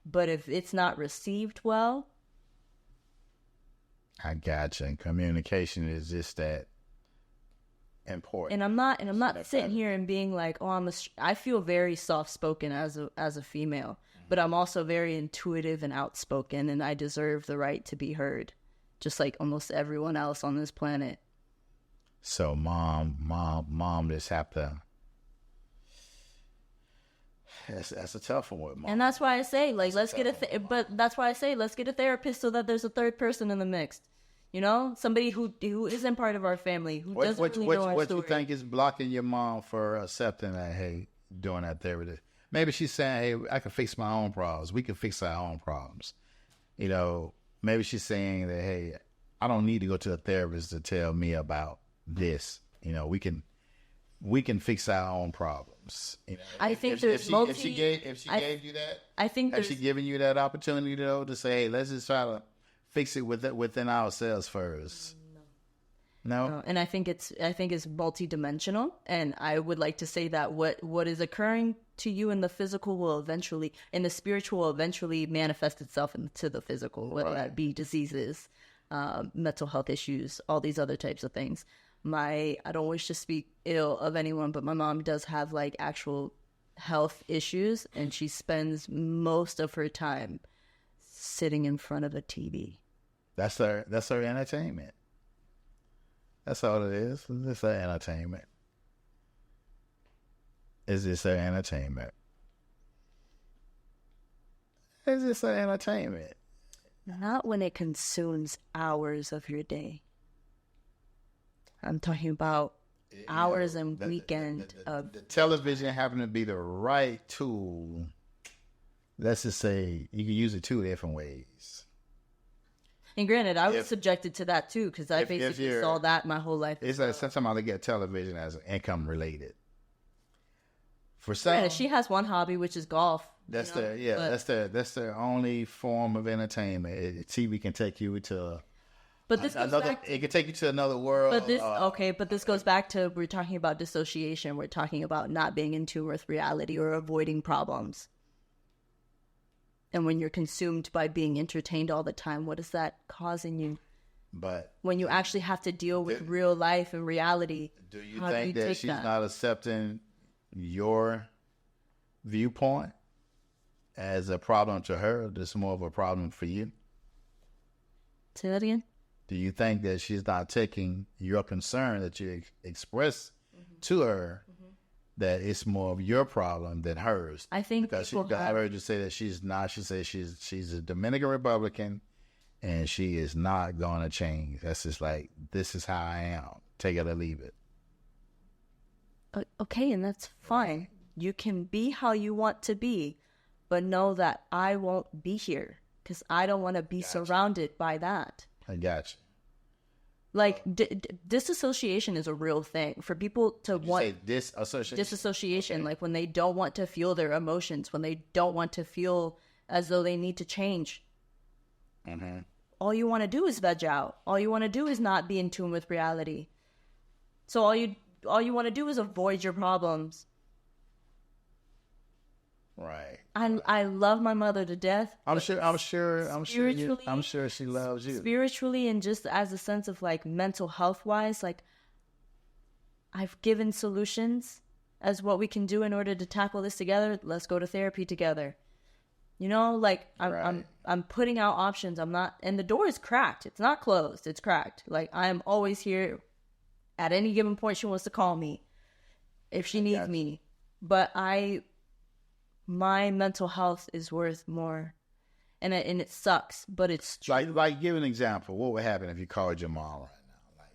But if it's not received well, I gotcha. And communication is just that important. And I'm not sitting here and being like, oh, I feel very soft spoken as a female, but I'm also very intuitive and outspoken, and I deserve the right to be heard, just like almost everyone else on this planet. So mom just have to. That's a tough one with mom. And that's why I say, like, let's get a therapist, so that there's a third person in the mix. Somebody who isn't part of our family, who doesn't really know our story. What you think is blocking your mom for accepting that, hey, doing that therapy? Maybe she's saying, hey, I can fix my own problems. We can fix our own problems. Maybe she's saying that, hey, I don't need to go to a therapist to tell me about this. We can fix our own problems. I think if she gave you that, I think has she given you that opportunity to say, hey, let's just try to fix it within ourselves first? No. And I think it's multidimensional, and I would like to say that what is occurring to you in the physical will eventually, in the spiritual, will eventually manifest itself into the physical, whether that be diseases, mental health issues, all these other types of things. I don't wish to speak ill of anyone, but my mom does have like actual health issues, and she spends most of her time sitting in front of a TV. That's her entertainment. That's all it is. It's her entertainment. Is this her entertainment? Is this her entertainment? Not when it consumes hours of your day. I'm talking about hours and weekend of... The television happen to be the right tool. Let's just say you can use it two different ways. And granted, I was subjected to that too, because I basically saw that my whole life. It's like sometimes they get television as income related. For some, Yeah, she has one hobby, which is golf. that's you know? that's their only form of entertainment. TV can take you to But this goes another. back to, It can take you to another world. but this goes back to, we're talking about dissociation. We're talking about not being in tune with reality or avoiding problems. And when you're consumed by being entertained all the time, what is that causing you? But When you actually have to deal with real life and reality, do you how think do you that take she's that? not accepting your viewpoint as a problem to her? This is more of a problem for you. Say that again? Do you think that she's not taking your concern that you express to her, that it's more of your problem than hers? I think because people I heard you say that she's not. She says she's a Dominican Republican, and she is not going to change. That's just like, this is how I am. Take it or leave it. Okay, and that's fine. You can be how you want to be, but know that I won't be here because I don't want to be surrounded by that. I got you. Like, disassociation is a real thing for people to want. Say disassociation? Disassociation, like when they don't want to feel their emotions, when they don't want to feel as though they need to change. Mm-hmm. All you want to do is veg out. All you want to do is not be in tune with reality. So all you want to do is avoid your problems. Right. I love my mother to death. I'm sure she loves you. Spiritually, and just as a sense of like mental health wise, like I've given solutions as what we can do in order to tackle this together. Let's go to therapy together. You know, like I'm putting out options. I'm not, and the door is cracked. It's not closed. It's cracked. Like I am always here. At any given point, she wants to call me if she needs me. But my mental health is worth more, and it sucks. But it's true. Like give an example. What would happen if you called your mom right now? Like,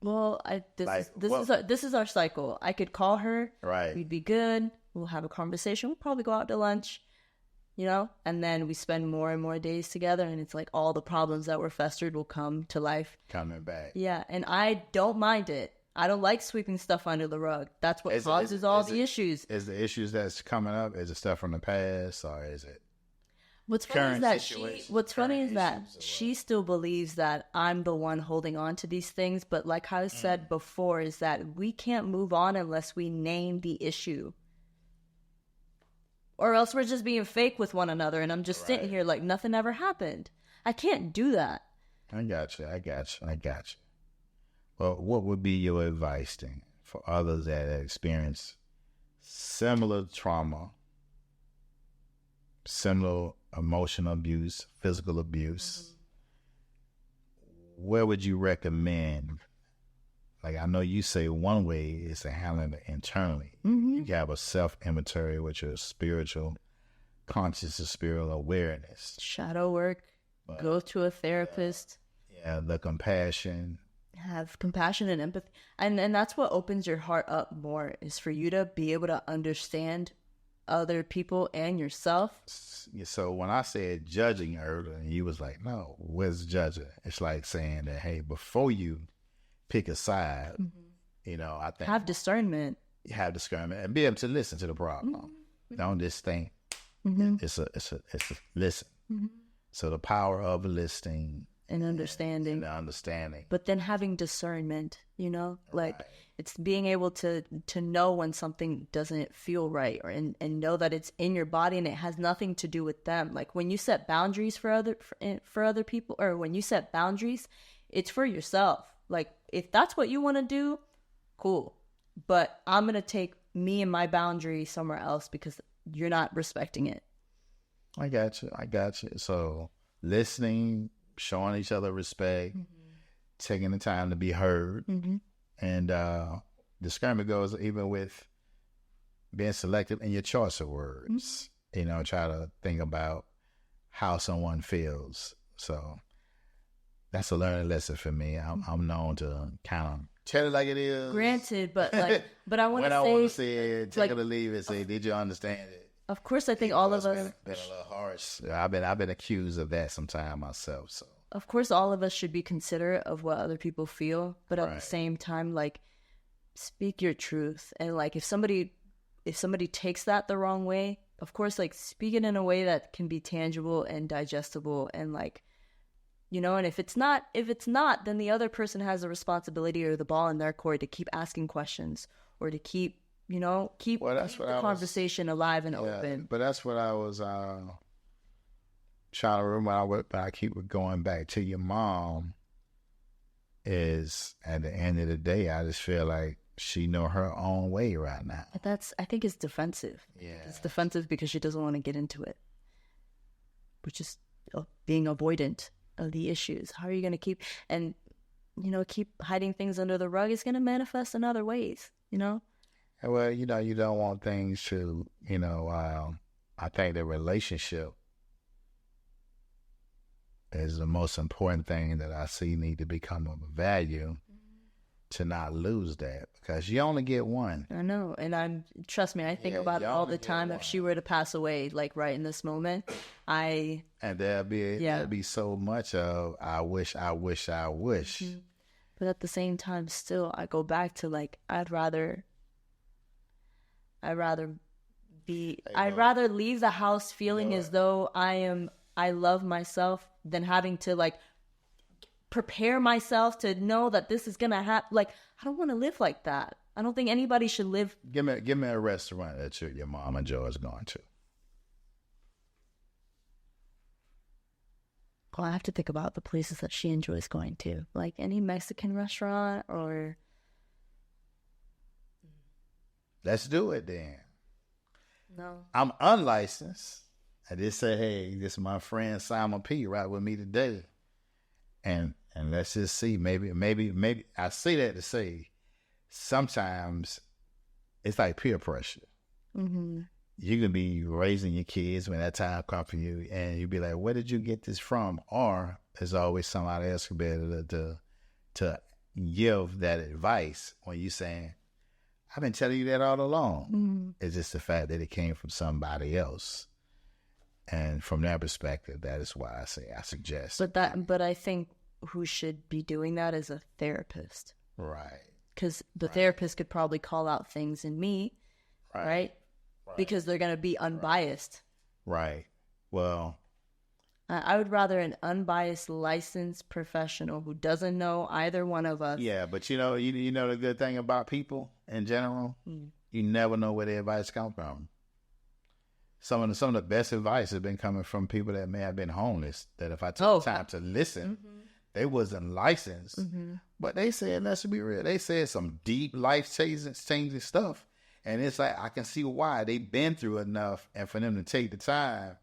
Well, this is our cycle. I could call her. Right. We'd be good. We'll have a conversation. We'll probably go out to lunch, you know, and then we spend more and more days together, and it's like all the problems that were festered will come to life. Coming back. Yeah, and I don't mind it. I don't like sweeping stuff under the rug. That's what causes all the issues. Is the issues that's coming up, is it stuff from the past, or is it? What's funny is that she still believes that I'm the one holding on to these things. But like I said before, is that we can't move on unless we name the issue. Or else we're just being fake with one another. And I'm just sitting here like nothing ever happened. I can't do that. I got you. Well, what would be your advice then for others that have experienced similar trauma, similar emotional abuse, physical abuse? Where would you recommend? Like, I know you say one way is to handle it internally. You have a self-inventory, which is spiritual conscious and spiritual awareness. Shadow work, go to a therapist. The compassion. Have compassion and empathy. And that's what opens your heart up more, is for you to be able to understand other people and yourself. So when I said judging earlier, and you was like, no, where's judging? It's like saying that, hey, before you pick a side, you know, I think have discernment. Have discernment and be able to listen to the problem. Don't just think it's a listen. So the power of listening and understanding. But then having discernment, you know, like it's being able to know when something doesn't feel right, or and know that it's in your body and it has nothing to do with them. Like when you set boundaries for other people, or when you set boundaries, it's for yourself. Like if that's what you want to do, cool. But I'm going to take me and my boundary somewhere else because you're not respecting it. I got you. So listening, showing each other respect, taking the time to be heard, and discernment goes even with being selective in your choice of words. You know, try to think about how someone feels. So that's a learning lesson for me. I'm known to kind of tell it like it is. Granted, but I want to say it, take it or leave it. Say, did you understand it? Of course, I think all of us been a little harsh. I've been accused of that sometime myself. So of course, all of us should be considerate of what other people feel, but at the same time, like speak your truth. And like, if somebody takes that the wrong way, of course, like, speak it in a way that can be tangible and digestible, and like, you know, and if it's not, then the other person has a responsibility or the ball in their court to keep asking questions, or to keep the conversation alive and open. But that's what I was trying to remember. But I keep going back to your mom. Is at the end of the day, I just feel like she know her own way right now. I think it's defensive. Yeah, it's defensive because she doesn't want to get into it, which is being avoidant of the issues. How are you going to keep hiding things under the rug? Is going to manifest in other ways, you know? Well, you know, you don't want things to, you know, I think the relationship is the most important thing that I see need to become of value, to not lose that, because you only get one. I know. And trust me, I think about it all the time. If she were to pass away, like right in this moment, and there'd be so much of, I wish. Mm-hmm. But at the same time, still, I go back to like, I'd rather leave the house feeling as though I love myself than having to like prepare myself to know that this is gonna happen. Like, I don't want to live like that. I don't think anybody should live. Give me a restaurant that your mom and Joe is going to. Well, I have to think about the places that she enjoys going to, like any Mexican restaurant or. Let's do it then. No, I'm unlicensed. I just say, hey, this is my friend Simon P. right with me today. And let's just see, maybe I say that to say sometimes it's like peer pressure. Mm-hmm. You can be raising your kids when that time comes for you, and you be like, where did you get this from? Or there's always somebody else who be able to give that advice when you saying, I've been telling you that all along. Mm-hmm. It's just the fact that it came from somebody else. And from that perspective, that is why I say I suggest. But I think who should be doing that is a therapist. Right. Because the therapist could probably call out things in me, right? Because they're going to be unbiased. Right. Well, I would rather an unbiased, licensed professional who doesn't know either one of us. Yeah, but you know the good thing about people in general, you never know where their advice comes from. Some of the best advice has been coming from people that may have been homeless, that if I took time to listen, they wasn't licensed. But they said, let's be real, they said some deep life-changing stuff. And it's like, I can see why they've been through enough, and for them to take the time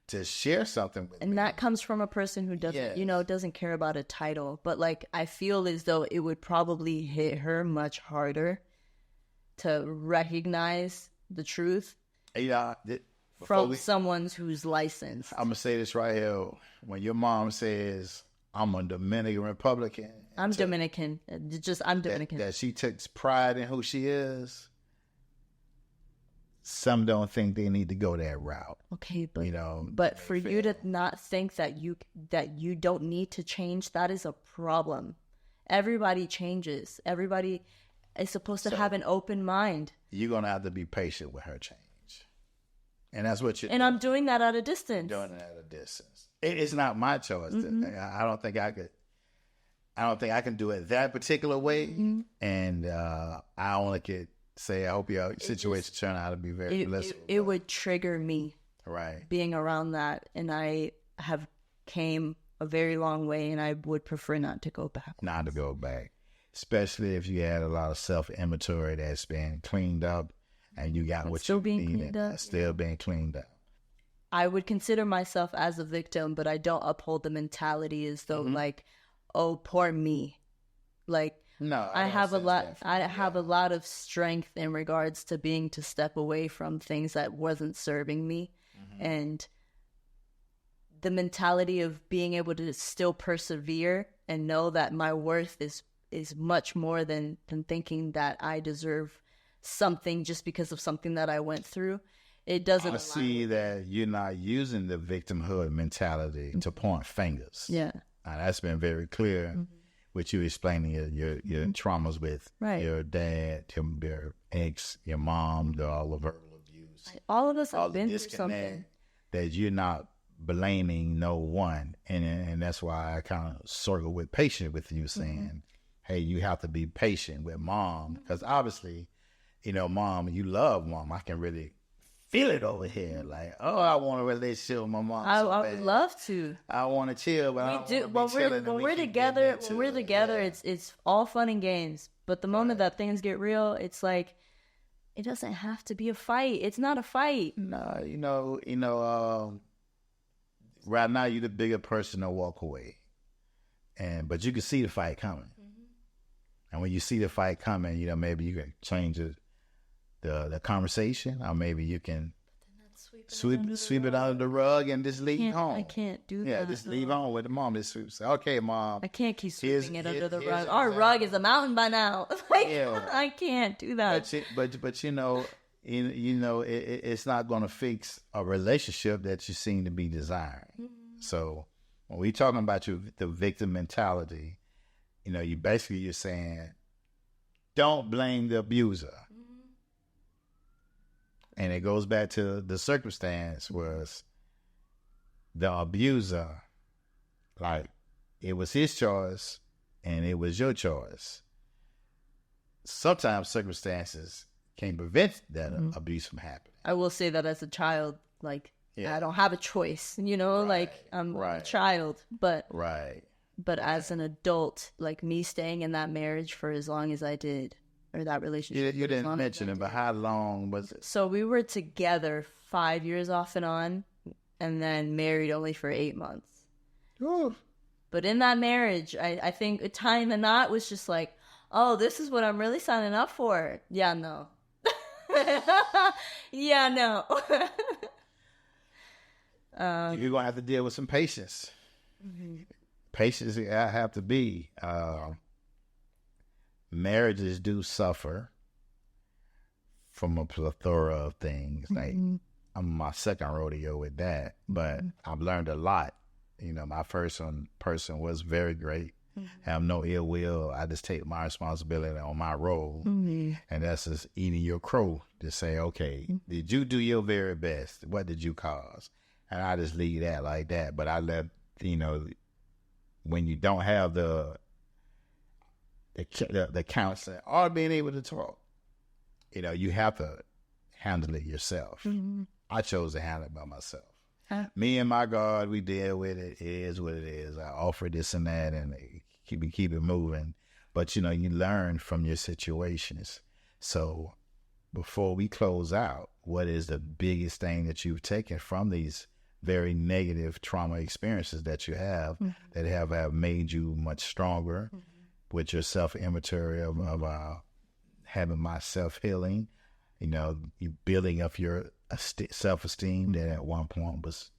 to share something with me. And that comes from a person who doesn't, doesn't care about a title. But like, I feel as though it would probably hit her much harder to recognize the truth. Yeah. From someone who's licensed. I'm going to say this right here. When your mom says, I'm a Dominican Republican. I'm Dominican. I'm Dominican. That she takes pride in who she is. Some don't think they need to go that route. Okay, but for you to not think that you don't need to change, that is a problem. Everybody changes. Everybody is supposed to have an open mind. You're going to have to be patient with her change. And that's what you're doing. I'm doing that at a distance. It's not my choice. I don't think I can do it that particular way. And I only could say, I hope your situation turn out to be very blissful. It would trigger me. Right. Being around that. And I have came a very long way, and I would prefer not to go back. Not to go back. Especially if you had a lot of self-inventory that's been cleaned up. And you got what you need. Still being cleaned up. I would consider myself as a victim, but I don't uphold the mentality as though like, oh, poor me. Like, no, I have a lot of strength in regards to step away from things that wasn't serving me, and the mentality of being able to still persevere and know that my worth is much more than thinking that I deserve something just because of something that I went through. It doesn't. I see that you're not using the victimhood mentality to point fingers. Yeah, that's been very clear which you explaining your traumas with your dad, your ex, your mom, all the verbal abuse. All of us have all been the through something. That you're not blaming no one. And that's why I kind of circle with patient with you saying, hey, you have to be patient with mom. Because obviously, mom, you love mom. I can really feel it over here. Like, oh, I want a relationship with my mom. I would love to. I want to chill, but when we're together, it's all fun and games. But the moment that things get real, it's like it doesn't have to be a fight. It's not a fight. No, right now you're the bigger person to walk away, but you can see the fight coming. And when you see the fight coming, maybe you can change the conversation, or maybe you can sweep it under the rug and just leave home. I can't do that. Yeah, just leave home with the mom. Just say, okay, mom. I can't keep sweeping it under the rug. Our rug is a mountain by now. I can't do that. But it's not going to fix a relationship that you seem to be desiring. So when we talking about the victim mentality, you're saying, don't blame the abuser. And it goes back to the circumstance was the abuser, like it was his choice and it was your choice. Sometimes circumstances can prevent that abuse from happening. I will say that as a child, I don't have a choice, I'm a child, but as an adult, me staying in that marriage for as long as I did, or that relationship. You didn't mention it, but how long was it? So we were together 5 years off and on, and then married only for 8 months. Ooh. But in that marriage, I think tying the knot was just like, oh, this is what I'm really signing up for. Yeah, no. Yeah, no. You're going to have to deal with some patience. Patience, I have to be. Marriages do suffer from a plethora of things. Like I'm my second rodeo with that, but I've learned a lot. My first person was very great. Have no ill will. I just take my responsibility on my role, and that's just eating your crow. To say, okay, did you do your very best? What did you cause? And I just leave that like that. But I let when you don't have the counseling or being able to talk, you have to handle it yourself. I chose to handle it by myself. Me and my God, we deal with it. It is what it is. I offer this and that, and keep it moving. But you learn from your situations. So before we close out, what is the biggest thing that you've taken from these very negative trauma experiences that you have that have made you much stronger? With your self-inventory of having my self-healing, you building up your self-esteem that at one point was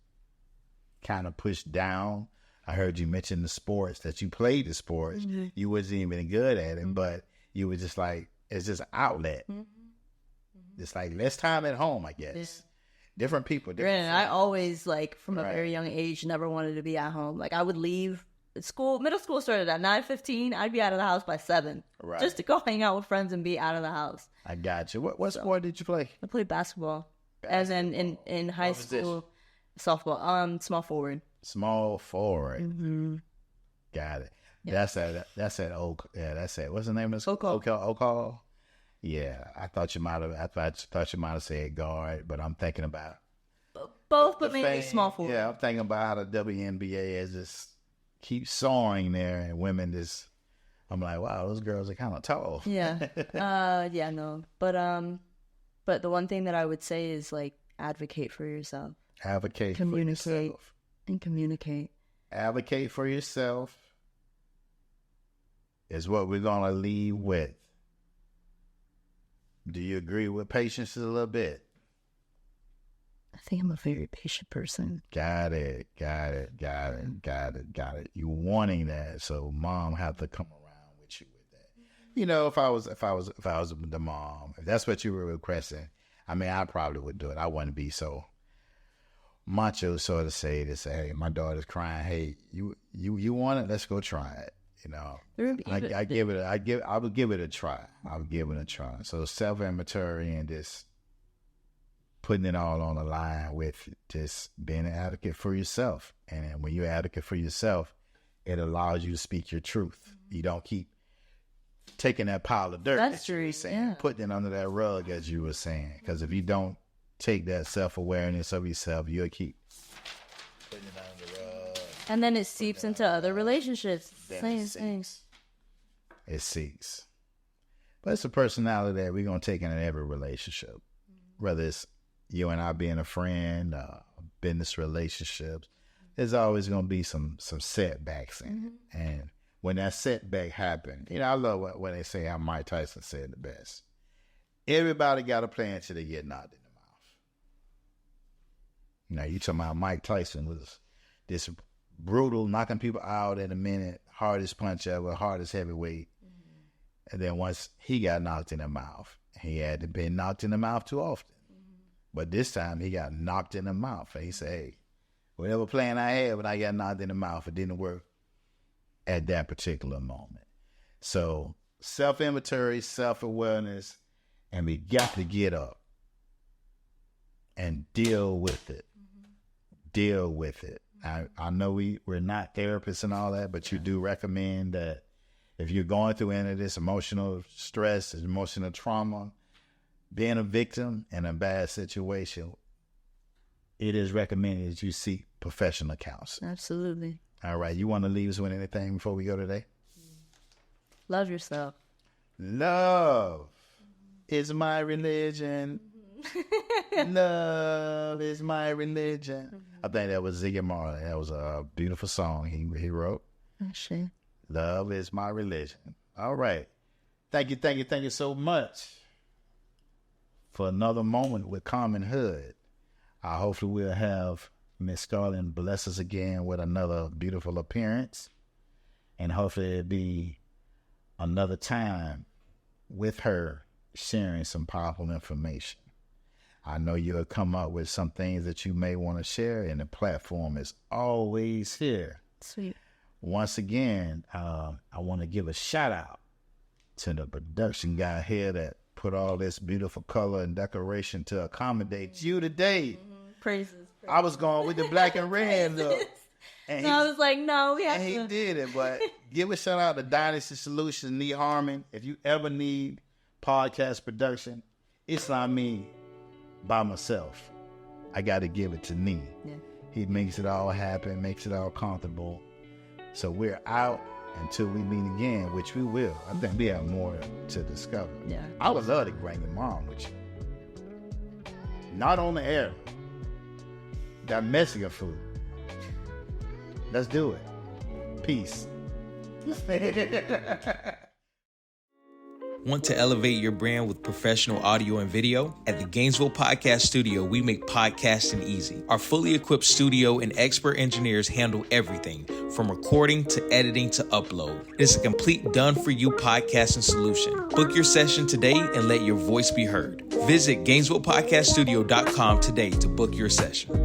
kind of pushed down. I heard you mention the sports, that you played the sports. You wasn't even good at it, but you were just like, it's just an outlet. It's like less time at home, I guess. Different people. I always, from a very young age, never wanted to be at home. I would leave. Middle school started at 9:15. I'd be out of the house by 7, just to go hang out with friends and be out of the house. I got you. What sport did you play? I played basketball. As in high school, softball. Small forward. Small forward. Got it. Yep. That's that old. Yeah, that's it. What's the name of this? Okal. Yeah, I thought you might have said guard, but I'm thinking about both, but mainly small forward. Yeah, I'm thinking about how the WNBA is just keep soaring there, and women just, I'm like, wow, those girls are kind of tall. Yeah. No. But the one thing that I would say is advocate for yourself. Advocate for yourself. And communicate. Advocate for yourself is what we're going to leave with. Do you agree with patience a little bit? I think I'm a very patient person. Got it. You wanting that, so mom have to come around with you with that. If I was the mom, if that's what you were requesting, I probably would do it. I wouldn't be so macho, so to say, hey, my daughter's crying. Hey, you want it? Let's go try it. You know, I would give it a try. I would give it a try. So self-inventory and just putting it all on the line with just being an advocate for yourself. And when you're an advocate for yourself, it allows you to speak your truth. You don't keep taking that pile of dirt. That's true. Putting it under that rug, as you were saying. Because if you don't take that self-awareness of yourself, you'll keep putting it under the rug. And then it seeps into other relationships. Same things. It seeps. But it's a personality that we're going to take in every relationship. Whether it's you and I being a friend, business relationships, there's always going to be some setbacks in it. And when that setback happens, you know, I love when they say how Mike Tyson said the best. Everybody got a plan till they get knocked in the mouth. You know, you talking about Mike Tyson was this brutal, knocking people out in a minute, hardest punch ever, hardest heavyweight. And then once he got knocked in the mouth, he hadn't been knocked in the mouth too often. But this time he got knocked in the mouth. And he said, hey, whatever plan I had when I got knocked in the mouth, it didn't work at that particular moment. So self-inventory, self-awareness, and we got to get up and deal with it. Deal with it. I know we're not therapists and all that, but you do recommend that if you're going through any of this emotional stress, emotional trauma, being a victim in a bad situation, it is recommended that you seek professional counseling. Absolutely. All right. You want to leave us with anything before we go today? Love yourself. Love is my religion. Love is my religion. I think that was Ziggy Marley. That was a beautiful song he wrote. Actually. Love is my religion. All right. Thank you so much for another moment with Common Hood. Hopefully we'll have Miss Scarlet bless us again with another beautiful appearance. And hopefully it'll be another time with her sharing some powerful information. I know you'll come up with some things that you may want to share, and the platform is always here. Sweet. Once again, I want to give a shout out to the production guy here that put all this beautiful color and decoration to accommodate you today. Praises. I was going with the black and red look. And I was like, no, we have to. And he did it, but give a shout out to Dynasty Solutions, Nee Harmon. If you ever need podcast production, it's not me by myself. I got to give it to Nee. Yeah. He makes it all happen, makes it all comfortable. So we're out until we meet again, which we will. I think we have more to discover. Yeah. I would love to bring your mom with you. Not on the air. That Mexican food. Let's do it. Peace. Want to elevate your brand with professional audio and video? At the Gainesville Podcast Studio, we make podcasting easy. Our fully equipped studio and expert engineers handle everything from recording to editing to upload. It's a complete done-for-you podcasting solution. Book your session today and let your voice be heard. Visit GainesvillePodcastStudio.com today to book your session.